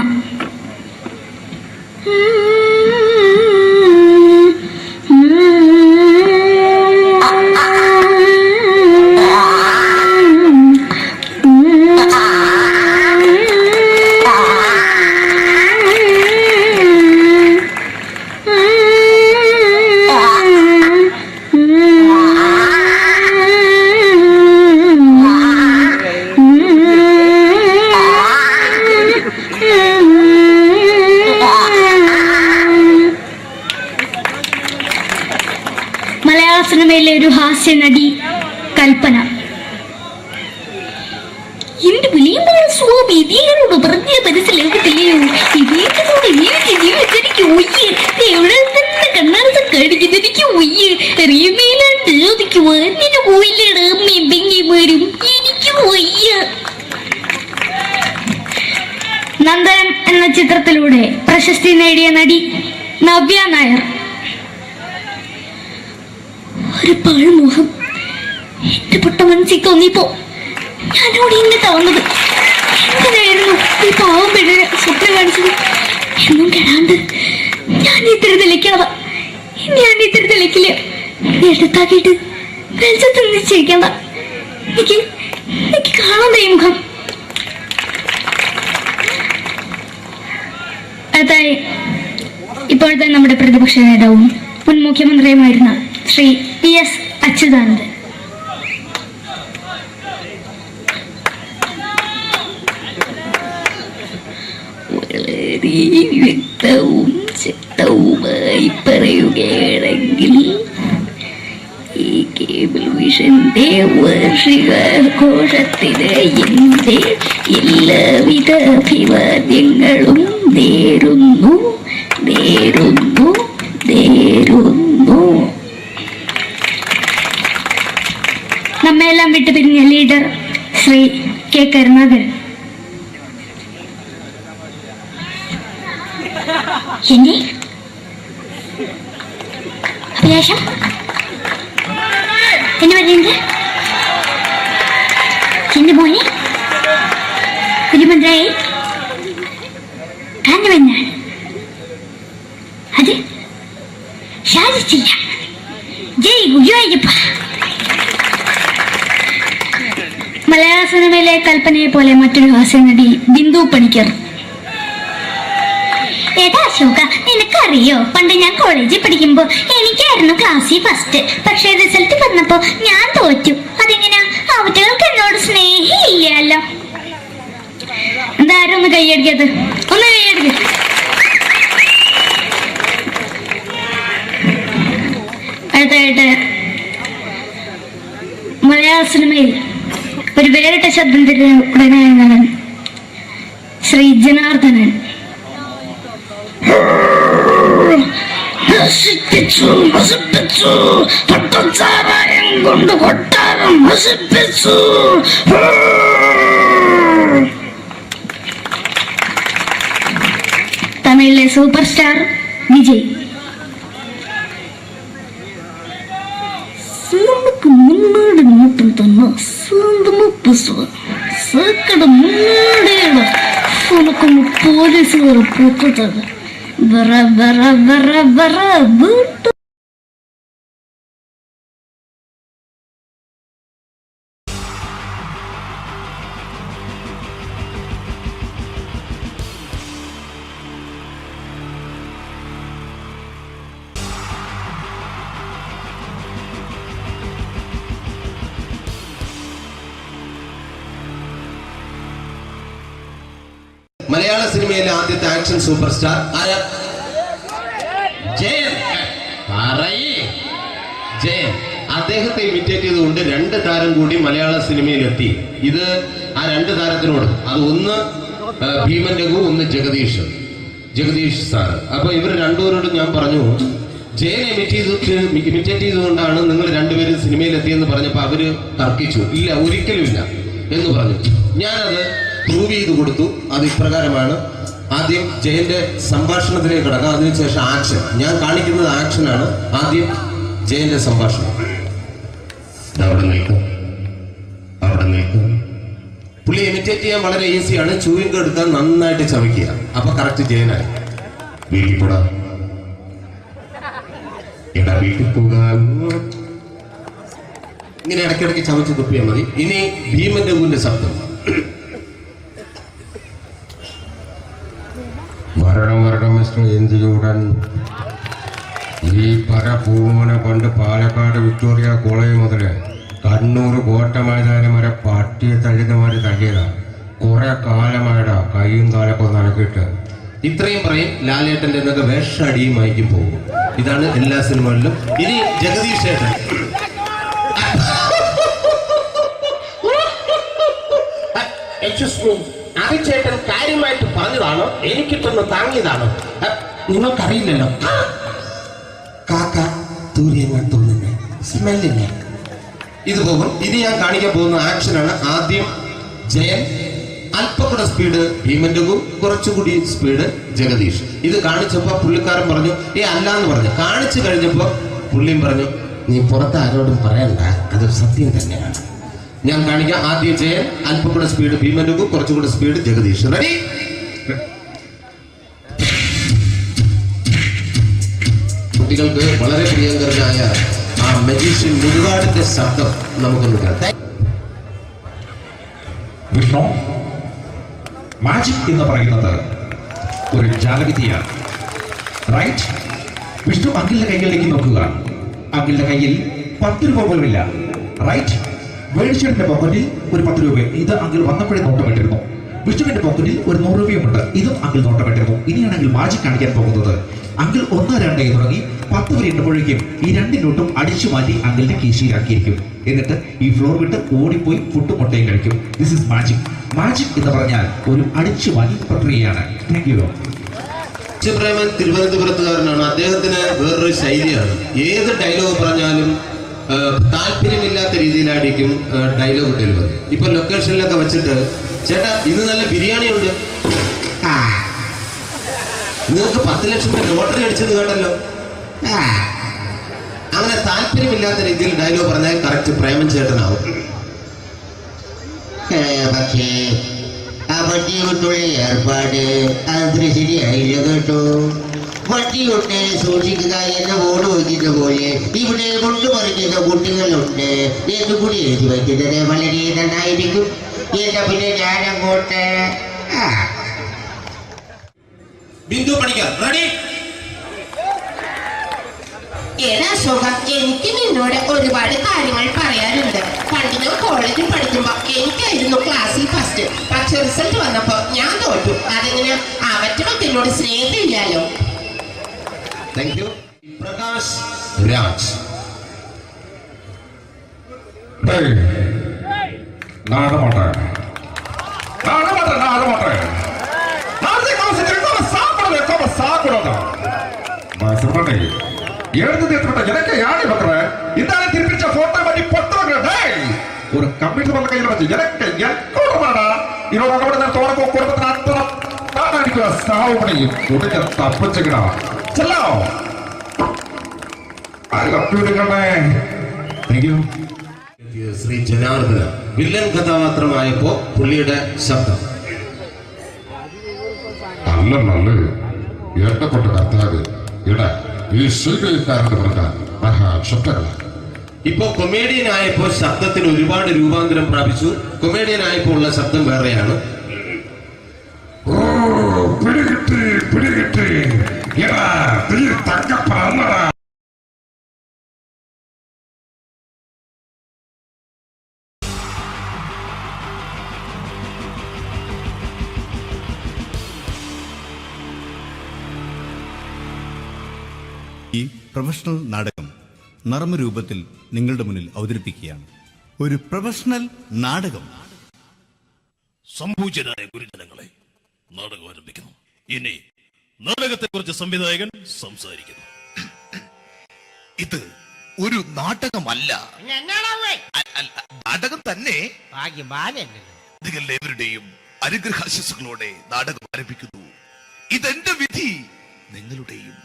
മലയാള സിനിമയിലെ ഒരു ഹാസ്യ നടി കൽപ്പന. എന്റെ വിളിയമ്പഴ സ്വാമി ഇതിനോട് പറഞ്ഞ മനസ്സിലാകത്തില്ലയോ? ഇതിനോട് ജീവിച്ചെനിക്ക് ഒയ്യ്. എവിടെ തന്നെ കണ്ണാട കടിക്കുന്നതിക്ക് ഒയ്യ്. റിയമേലാണ്ട് എനിക്ക് വന്നിട്ട് പോയില്ലേടാ അമ്മയും പെങ്ങിമാരും. എനിക്ക് വയ്യ. നന്ദനം എന്ന ചിത്രത്തിലൂടെ പ്രശസ്തി നേടിയ നടി നവ്യ നായർ. ഒരു പാഴ്മുഖം എന്റെ പൊട്ട മനസ്സിൽ തോന്നിയപ്പോ ഞാനോട് ഇങ്ങോട്ടാ വന്നത്. എന്തിനായിരുന്നു ഈ പാവം പെണ്ണിനെ സ്വപ്നം കാണിച്ചത്? എന്നും കെടാണ്ട് ഞാൻ ഇത്ര തെളിക്കാവാ, ഞാൻ ഇത്ര തെളിക്കില്ല. എടുത്താക്കിയിട്ട് വെളിച്ചത്ത് നിശ്ചയിക്കണ്ട. എനിക്ക് കാണാൻ ഈ മുഖം. അടുത്തായി ഇപ്പോഴത്തെ നമ്മുടെ പ്രതിപക്ഷ നേതാവും മുൻ മുഖ്യമന്ത്രിയുമായിരുന്ന ശ്രീ PS അച്യുതാനന്ദൻ. വളരെ വ്യക്തവും ശക്തവുമായി പറയുകയാണെങ്കിൽ ഈ കേബിൾ വിഷന്റെ വാർഷികാഘോഷത്തിന് എന്റെ എല്ലാവിധ അഭിവാദ്യങ്ങളും നേരുന്നു. നമ്മെല്ലാം വിട്ടുപിരിഞ്ഞ ലീഡർ ശ്രീ K. കരുണാകരൻ. എന്റെ അഭിലാഷം എന്ന് പറയുന്നത് എന്റെ മോനെ തിരുമന്ത്രായി കാണുമെന്നാണ്. അത് സാധിച്ചില്ല. ജയ് ഗുരുവായൂരപ്പ. മലയാള സിനിമയിലെ കൽപ്പനയെ പോലെ മറ്റൊരു ഹാസ്യ നടി ബിന്ദു പണിക്കർ. ഏതാ അശോക, നിനക്കറിയോ, പണ്ട് ഞാൻ കോളേജിൽ പഠിക്കുമ്പോ എനിക്കായിരുന്നു ക്ലാസ്സിൽ ഫസ്റ്റ്. പക്ഷെ റിസൾട്ട് വന്നപ്പോ ഞാൻ തോറ്റു. അതെങ്ങനെയാ? അവറ്റകൾക്ക് എന്നോട് സ്നേഹമില്ലല്ലോ. എന്താരും ഒന്ന് കൈയടിക്കത്, ഒന്ന് കൈയടിക്ക. അടുത്തായിട്ട് മലയാള സിനിമയിൽ ഒരു വേറിട്ട ശബ്ദത്തിന്റെ ഉടനായ നടൻ ശ്രീ ജനാർദ്ദനൻ. നശിപ്പിച്ചു സാരായം കൊണ്ട് കൊട്ടാരം നശിപ്പിച്ചു. തമിഴിലെ സൂപ്പർ സ്റ്റാർ വിജയ്. നമുക്ക് മുന്നോട്ട് നോട്ടം തന്നെ സ്വന്തമോ പുസ്തകം സക്കട മുന്നോടിയാണ്. ഉനക്കൊന്ന് പോലീസുകാർ പൊത്തത് വറ വറ വറ വറ വീട്ടു. മലയാള സിനിമയിലെ ആദ്യത്തെ ആക്ഷൻ സൂപ്പർ സ്റ്റാർ ആരാ? ജയൻ. ജയൻ. അദ്ദേഹത്തെ ഇമിറ്റേറ്റ് ചെയ്തുകൊണ്ട് 2 താരം കൂടി മലയാള സിനിമയിലെത്തി. ഇത് ആ 2 താരത്തിനോട്, അത് ഒന്ന് ഭീമൻ രഘു, ഒന്ന് ജഗദീഷ് സാർ. അപ്പൊ ഇവർ രണ്ടുപേരോട് ഞാൻ പറഞ്ഞു, ജയനെ ഇമിറ്റേറ്റ് ചെയ്തുകൊണ്ടാണ് നിങ്ങൾ 2 പേരും സിനിമയിലെത്തിയെന്ന് പറഞ്ഞപ്പോ അവര് തർക്കിച്ചു. ഇല്ല, ഒരിക്കലും ഇല്ല എന്ന് പറഞ്ഞു. ഞാനത് പ്രൂവ് ചെയ്ത് കൊടുത്തു. അത് ഇപ്രകാരമാണ്. ആദ്യം ജയന്റെ സംഭാഷണത്തിലേക്ക് കിടക്കാം, അതിനുശേഷം ആക്ഷൻ. ഞാൻ കാണിക്കുന്നത് ആക്ഷനാണ്. ആദ്യം ജയന്റെ സംഭാഷണം. അവിടെ നിൽക്കും. പുള്ളി ഇമിറ്റേറ്റ് ചെയ്യാൻ വളരെ ഈസിയാണ്. ചൂയിങ് എടുക്കാൻ നന്നായിട്ട് ചവയ്ക്കുക. അപ്പൊ കറക്റ്റ് ജയനായി. വീട്ടിൽ പോടാ, എടാ വീട്ടിൽ പോകാൻ. ഇങ്ങനെ ഇടയ്ക്കിടയ്ക്ക് ചവച്ച് തുപ്പിയാൽ മതി. ഇനി ഭീമൻ രഘുവിന്റെ ശബ്ദം. വരണം മിസ്റ്റർ എന്തിയൂടൻ. ഈ പരപൂമനെ കൊണ്ട് പാലക്കാട് വിക്ടോറിയ കോളേജ് മുതൽ കണ്ണൂർ കോട്ട മൈതാനം വരെ പട്ടിയെ തള്ളുന്നമാര് തള്ളിയതാ. കുറെ കാലമായടാ കൈയും കാലൊക്കെ നടക്കിയിട്ട്. ഇത്രയും പറയും. ലാലേട്ടന്റെ എന്നൊക്കെ വേഷടിയുമായിരിക്കും പോകും. ഇതാണ് എല്ലാ സിനിമകളിലും. ഇനി ജഗദീഷ് ചേട്ടൻ. ചേട്ടൻ കാര്യമായിട്ട് പറഞ്ഞതാണോ എനിക്കിട്ടൊന്ന് താങ്ങിയതാണോ? നിങ്ങൾക്കറിയില്ലല്ലോ. കാക്ക തൂരിയങ്ങൾ തോന്നുന്നേ സ്മെല്ലിനെ. ഇത് പോകും. ഇനി ഞാൻ കാണിക്കാൻ പോകുന്ന ആക്ഷനാണ്. ആദ്യം ജയൻ, അല്പകൂടെ സ്പീഡ് ഭീമൻ രഘു, കുറച്ചുകൂടി സ്പീഡ് ജഗദീഷ്. ഇത് കാണിച്ചപ്പോ പുള്ളിക്കാരൻ പറഞ്ഞു അല്ലാന്ന് പറഞ്ഞു. കാണിച്ചു കഴിഞ്ഞപ്പോ പുള്ളിയും പറഞ്ഞു നീ പുറത്ത് ആരോടും പറയണ്ട, അത് സത്യം തന്നെയാണ്. ഞാൻ കാണിക്കാം. ആദ്യം ജയൻ, അല്പകൂടെ സ്പീഡ് ഭീമൻ രഘു, കുറച്ചുകൂടെ സ്പീഡ് ജഗദീഷ്. റെഡി? കുട്ടികൾക്ക് വളരെ പ്രിയങ്കരനായ ആ മജീഷ്യൻ മുരുകാടിന്റെ ശബ്ദം നമുക്കൊന്ന് കേൾക്കാം. വിഷ്ണു, മാജിക് എന്ന് പറയുന്നത് ഒരു ജാലവിദ്യയാണ്, റൈറ്റ്? വിഷ്ണു അങ്കിളിന്റെ കൈകളിലേക്ക് നോക്കുക. അങ്കിളിന്റെ കയ്യിൽ 10 രൂപ പോലുമില്ല, റൈറ്റ്? വേണിച്ചേട്ടന്റെ പോക്കറ്റിൽ ഒരു 10 രൂപ, ഇത് അങ്കിൾ വന്നപ്പോഴേ നോട്ടമിട്ടിരുന്നു. വിഷ്ണുവിന്റെ പോക്കറ്റിൽ ഒരു 100 രൂപയുമുണ്ട്, ഇതും അങ്കിൾ നോട്ടമിട്ടിരുന്നു. ഇനിയാണെങ്കിൽ മാജിക് കാണിക്കാൻ പോകുന്നത്. അങ്കിൾ 1, 2 തുടങ്ങി 10 വരെ ഇടുമ്പോഴേക്കും ഈ 2 നോട്ടും അടിച്ചു മാറ്റി അങ്കിളിന്റെ കീശയിലാക്കിയിരിക്കും. എന്നിട്ട് ഈ ഫ്ലോർ വിട്ട് ഓടിപ്പോയി പുട്ടും മുട്ടയും കഴിക്കും. This is magic. മാജിക് എന്ന് പറഞ്ഞാൽ ഒരു അടിച്ചു മാറ്റി പ്രക്രിയയാണ്. Thank you. പ്രേമൻ തിരുവനന്തപുരത്തുകാരനാണ്. അദ്ദേഹത്തിന് വേറൊരു ശൈലിയാണ്. ഏത് ഡയലോഗ് പറഞ്ഞാലും താല്പര്യമില്ലാത്ത രീതിയിലായിരിക്കും ഡയലോഗ് ഡെലിവറി. ഇപ്പൊ ലൊക്കേഷനിലൊക്കെ വെച്ചിട്ട്, ചേട്ടാ ഇന്ന് നല്ല ബിരിയാണി ഉണ്ട്, നിങ്ങൾക്ക് 10 ലക്ഷം രൂപ ലോട്ടറി അടിച്ചെന്ന് കേട്ടല്ലോ. അങ്ങനെ താല്പര്യമില്ലാത്ത രീതിയിൽ ഡയലോഗ് പറഞ്ഞാൽ കറക്റ്റ് പ്രേമൻ ചേട്ടനാവും. പക്ഷേ ആ വണ്ടി കൊണ്ടുള്ള ഏർപ്പാട് അത്ര ശരിയായില്ല കേട്ടോ. വണ്ടി കൊണ്ട് സൂക്ഷിക്കുക എന്ന ബോർഡ് വയ്ക്കുന്ന പോലെ ഇവിടെ കൊണ്ടുപറിക്കുന്ന കുട്ടികളുണ്ട് എന്ന് കൂടി എഴുതി വയ്ക്കുന്നത് വളരെ നന്നായിരിക്കും. എന്നാ പിന്നെ ഞാനങ്ങോട്ട് ബിന്ദു പണിക്കർ റെഡി. ഏതാ സുഖം, എനിക്ക് നിന്നോട് ഒരുപാട് കാര്യങ്ങൾ പറയാനുണ്ട്. പണ്ട് ഞാൻ കോളേജിൽ പഠിക്കുമ്പോ എനിക്കായിരുന്നു ക്ലാസ്സിൽ ഫസ്റ്റ്. പക്ഷെ റിസൾട്ട് വന്നപ്പോ ഞാൻ തോറ്റു. അതെങ്ങനെ അവറ്റൊക്കെ എന്നോട് സ്നേഹമില്ലല്ലോ. Thank you. പ്രകാശ് രാജ്. எனக்கு யாரு பக்கற இதான திருப்பிச்ச போட்டோ பண்ணி பொட்டோங்க. டேய் ஒரு கம்ப்யூட்டர் பண்ண கையில வச்சு எனக்கு எக்கோடமாடா இவரோட கூட நான் தோட கொடுத்து அத்தனை நான் அடிக்கிற சாவு பண்ணி உடக்க தப்பிச்சுக்கடா. செல்லோ I love you ഡിക്കണേ. Thank you. Shri Janardhana villain കഥാപാത്രമായപ്പോ പുള്ളിയുടെ ശബ്ദം അല്ല എന്നെ കൊണ്ട് കത്താത് ഇടാ ഈ ശൈലിക്കാരന്റെ പറഞ്ഞാൽ മഹാശബ്ദങ്ങളാണ്. ഇപ്പൊ കൊമേഡിയൻ ആയപ്പോ ശബ്ദത്തിന് ഒരുപാട് രൂപാന്തരം പ്രാപിച്ചു. കൊമേഡിയൻ ആയപ്പോ ഉള്ള ശബ്ദം വേറെയാണ്. ഓ പിടികിട്ടി എടാ തീ തങ്ക പറന്നടാ. ഈ പ്രൊഫഷണൽ നാടകം നർമ്മരൂപത്തിൽ നിങ്ങളുടെ മുന്നിൽ അവതരിപ്പിക്കുകയാണ്. ഒരു പ്രൊഫഷണൽ നാടകം. സംപൂജ്യരായ ഗുരുജനങ്ങളെ, നാടകം ആരംഭിക്കുന്നു. ഇനി നാടകത്തെക്കുറിച്ച് സംവിധായകൻ സംസാരിക്കുന്നു. ഇത് ഒരു നാടകമല്ല, നാടകം തന്നെ. നിങ്ങളെവരുടെയും അനുഗ്രഹാശിസുകളോടെ നാടകം ആരംഭിക്കുന്നു. ഇതെന്റെ വിധി, നിങ്ങളുടെയും.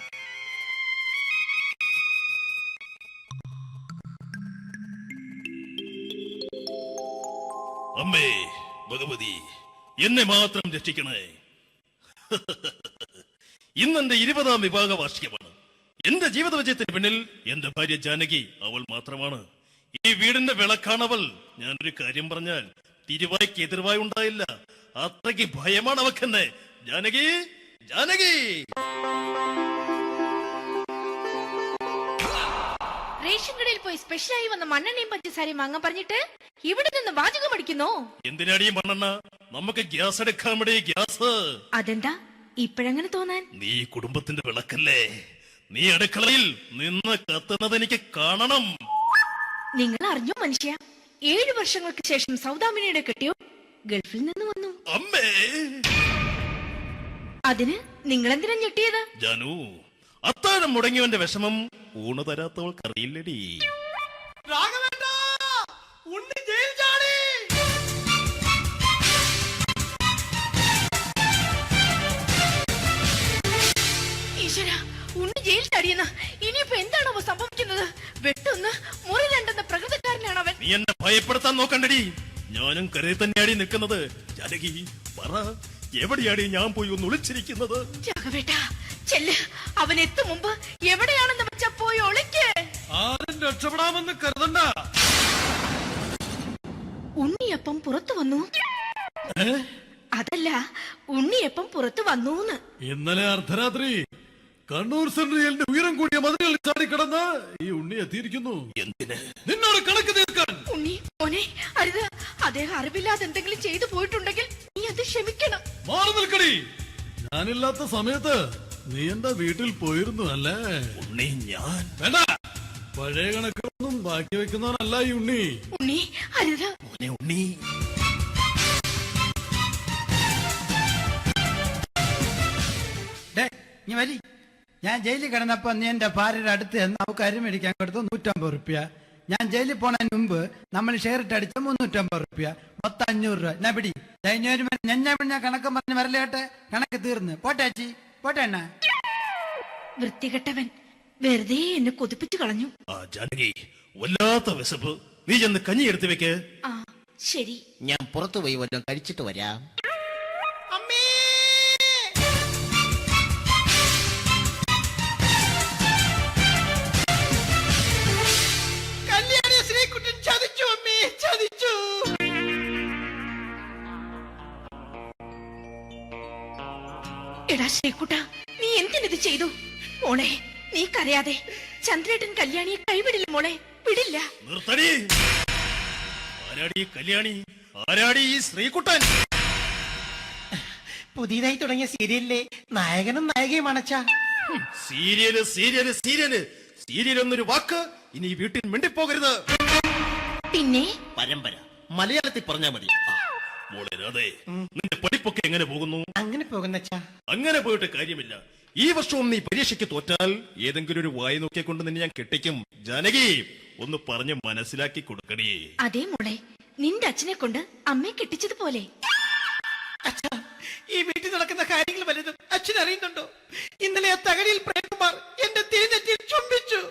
അമ്മേ ഭഗവതി, എന്നെ മാത്രം രക്ഷിക്കണേ. ഇന്നെന്റെ 20ാം വിവാഹ വാർഷികമാണ്. എന്റെ ജീവിത വിജയത്തിന് പിന്നിൽ എന്റെ ഭാര്യ ജാനകി അവൾ മാത്രമാണ്. ഈ വീടിന്റെ വിളക്കാണവൾ. ഞാനൊരു കാര്യം പറഞ്ഞാൽ തിരുവായ്ക്ക് എതിർവായി ഉണ്ടായില്ല. അത്രയ്ക്ക് ഭയമാണ് അവക്കെന്നെ. ജാനകി, ജാനകി. റേഷൻ കടയിൽ പോയി സ്പെഷ്യലായി വന്ന മണ്ണെണ്ണയും പഞ്ചസാരയും വാങ്ങാൻ പറഞ്ഞിട്ട് ഇവിടെ നിന്ന് വാചകം അടിക്കുന്നോ? എന്തിനാടി മണ്ണെണ്ണ? നമുക്ക് ഗ്യാസ് എടുക്കാൻ വേണ്ടി ഗ്യാസ്. അതെന്താ ഇപ്പോഴങ്ങനെ തോന്നാൻ? നീ കുടുംബത്തിന്റെ വിളക്കല്ലേ. നീ അടുക്കളയിൽ നിന്ന് കത്തുന്നത് എനിക്ക് കാണണം. നിങ്ങൾ അറിഞ്ഞോ മനുഷ്യ, 7 വർഷങ്ങൾക്ക് ശേഷം സൗദാമിനിയുടെ കെട്ടിയോ ഗൾഫിൽ നിന്ന് വന്നു. അമ്മേ, അതിന് നിങ്ങൾ എന്തിനാ ഞെട്ടിയത്? ജാനു, അത്താഴം മുടങ്ങിയവന്റെ വിഷമം ഊണ് തരാത്തവൾക്ക് അറിയില്ലടി. ഈശ്വരാ, ഉണ്ണി ജയിൽ ചാടിയെന്ന്. ഇനിയിപ്പോ എന്താണോ സംഭവിക്കുന്നത്? വെട്ടൊന്ന് മുറി രണ്ടെന്ന പ്രകൃതക്കാരനാണ് അവൻ. നീ എന്നെ ഭയപ്പെടുത്താൻ നോക്കണ്ടടി. ഞാനും കരയിൽ തന്നെയാടി നിൽക്കുന്നത്. ജാനകി പറ, എവിടെയാടി ഞാൻ പോയി ഒന്ന് ഒളിച്ചിരിക്കുന്നത്? രാഘവേട്ടാ ചെല്ല്, അവൻ എത്തും മുമ്പ് എവിടെയാണെന്ന് വെച്ച പോയി ഒളിക്ക്. ആരും രക്ഷപ്പെടാമെന്ന് കരുതണ്ട. ഉണ്ണിയപ്പം പുറത്തു വന്നു. അതല്ല, ഉണ്ണിയപ്പം പുറത്തു വന്നൂന്ന്. ഇന്നലെ അർദ്ധരാത്രി കണ്ണൂർ സെൻട്രലിന്റെ ഉയരം കൂടിയ മതിലുകളിൽ ചാടിക്കിടന്ന് ഈ ഉണ്ണി എത്തിയിരിക്കുന്നു. എന്തിന്? നിന്നോട് കണക്ക് തീർക്കാൻ. ഉണ്ണി മോനെ, അരുത്. അദ്ദേഹം അറിവില്ലാതെ എന്തെങ്കിലും ചെയ്തു പോയിട്ടുണ്ടെങ്കിൽ നീ അത് ക്ഷമിക്കണം. മാറി നിൽക്കടി. ഞാനില്ലാത്ത സമയത്ത് നീ എന്റെ വീട്ടിൽ പോയിരുന്നു അല്ലേ? ഉണ്ണി ഞാൻ വേണ്ട. പഴയ കണക്കൊന്നും ബാക്കി വെക്കുന്നവനല്ല ഈ ഉണ്ണി. ഉണ്ണി അരുത്. ഉണ്ണി നീ വരി. ഞാൻ ജയിലിൽ കിടന്നപ്പോ നീ എന്റെ ഭാര്യയുടെ അടുത്ത് നമുക്ക് അരി മേടിക്കാൻ കൊടുത്തു 150 റുപ്യ. ഞാൻ ജയിലിൽ പോണതിന് മുമ്പ് നമ്മൾ ഷെയർ ഇട്ട് അടിച്ച 350 റുപ്യ, മൊത്തം 500 രൂപ. ഞാൻ പിടി ഞാൻ കണക്ക് പറഞ്ഞ് വരലേട്ടെ. കണക്ക് തീർന്ന് പോട്ടെ അച്ചി, പോട്ടെ അണ്ണ. വൃത്തികെട്ടവൻ വെറുതെ എന്നെ കൊതിപ്പിച്ചു കളഞ്ഞു. ജാനകി, വല്ലാത്ത വിശപ്പ്. നീ ചെന്ന് കഞ്ഞി എടുത്തു വെക്ക്. ആ ശരി. ഞാൻ പുറത്തു പോയി വല്ലതും കഴിച്ചിട്ട് വരാം. കല്യാണി ശ്രീകുട്ടൻ ചതിച്ചു അമ്മേ, ചതിച്ചു. എടാ ശ്രീകുട്ട, നീ എന്തിനത് ചെയ്തു? മോളെ, നീ കരയാതെ. ചന്ദ്രേട്ടൻ കല്യാണിയെ കൈവിടില്ല മോളെ, വിടില്ല. നിർത്തടി. ആരാടി കല്യാണി? ആരാടി ഈ ശ്രീകുട്ടൻ? പുതിയതായി തുടങ്ങിയ സീരിയലിലെ നായകനും നായികയും അണച്ച. സീരിയല് സീരിയല് സീരിയല് സീരിയൽ എന്നൊരു വാക്ക് ഇനി ഈ വീട്ടിൽ മിണ്ടിപ്പോകരുത്. പിന്നെ പരമ്പര മലയാളത്തിൽ പറഞ്ഞാ മതി. മോളെ രാധേ, നിന്റെ പഠിപ്പൊക്കെ എങ്ങനെ പോകുന്നു? അങ്ങനെ പോകുന്ന അങ്ങനെ പോയിട്ട് കാര്യമില്ല. ഈ വർഷവും നീ പരീക്ഷയ്ക്ക് തോറ്റാൽ ഏതെങ്കിലും ഒരു വായി നോക്കിക്കൊണ്ട് നിന്നെ ഞാൻ കെട്ടിക്കും. ജാനകി, ഒന്ന് പറഞ്ഞ് മനസ്സിലാക്കി കൊടുക്കണേ. അതേ മോളെ, നിന്റെ അച്ഛനെ കൊണ്ട് അമ്മയെ കെട്ടിച്ചതുപോലെ. ഈ വീട്ടിൽ നടക്കുന്ന കാര്യങ്ങൾ വലുതും അച്ഛൻ അറിയുന്നുണ്ടോ? ഇന്നലെ ആ തകഴിയിൽ പ്രേംകുമാർ എന്റെ തിരുനെറ്റിയിൽ ചുംബിച്ചു.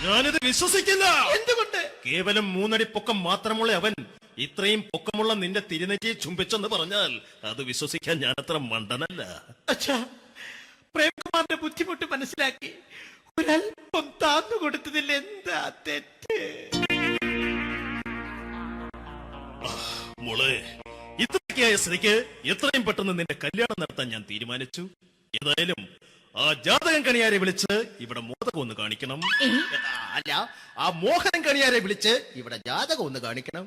ഞാനിത് വിശ്വസിക്കില്ല. എന്തുകൊണ്ട്? കേവലം 3 അടി പൊക്കം മാത്രമുള്ള അവൻ ഇത്രയും പൊക്കമുള്ള നിന്റെ തിരുനെറ്റിയെ ചുംബിച്ചെന്ന് പറഞ്ഞാൽ അത് വിശ്വസിക്കാൻ ഞാൻ അത്ര മണ്ടനല്ല. അച്ഛാ, പ്രേംകുമാറിന്റെ ബുദ്ധിമുട്ട് മനസ്സിലാക്കി ഒരല്പം താന്നു കൊടുത്തതിൽ എന്താ തെറ്റ്? മോളെ, ഇത്രയ്ക്കായ സ്ഥിതിക്ക് എത്രയും പെട്ടെന്ന് നിന്റെ കല്യാണം നടത്താൻ ഞാൻ തീരുമാനിച്ചു. ഏതായാലും ആ ജാതകം കണിയാരെ വിളിച്ച് ഇവിടെ മോദകം ഒന്ന് കാണിക്കണം. അല്ല, ആ മോഹനം കണിയാരെ വിളിച്ച് ഇവിടെ ജാതകം ഒന്ന് കാണിക്കണം.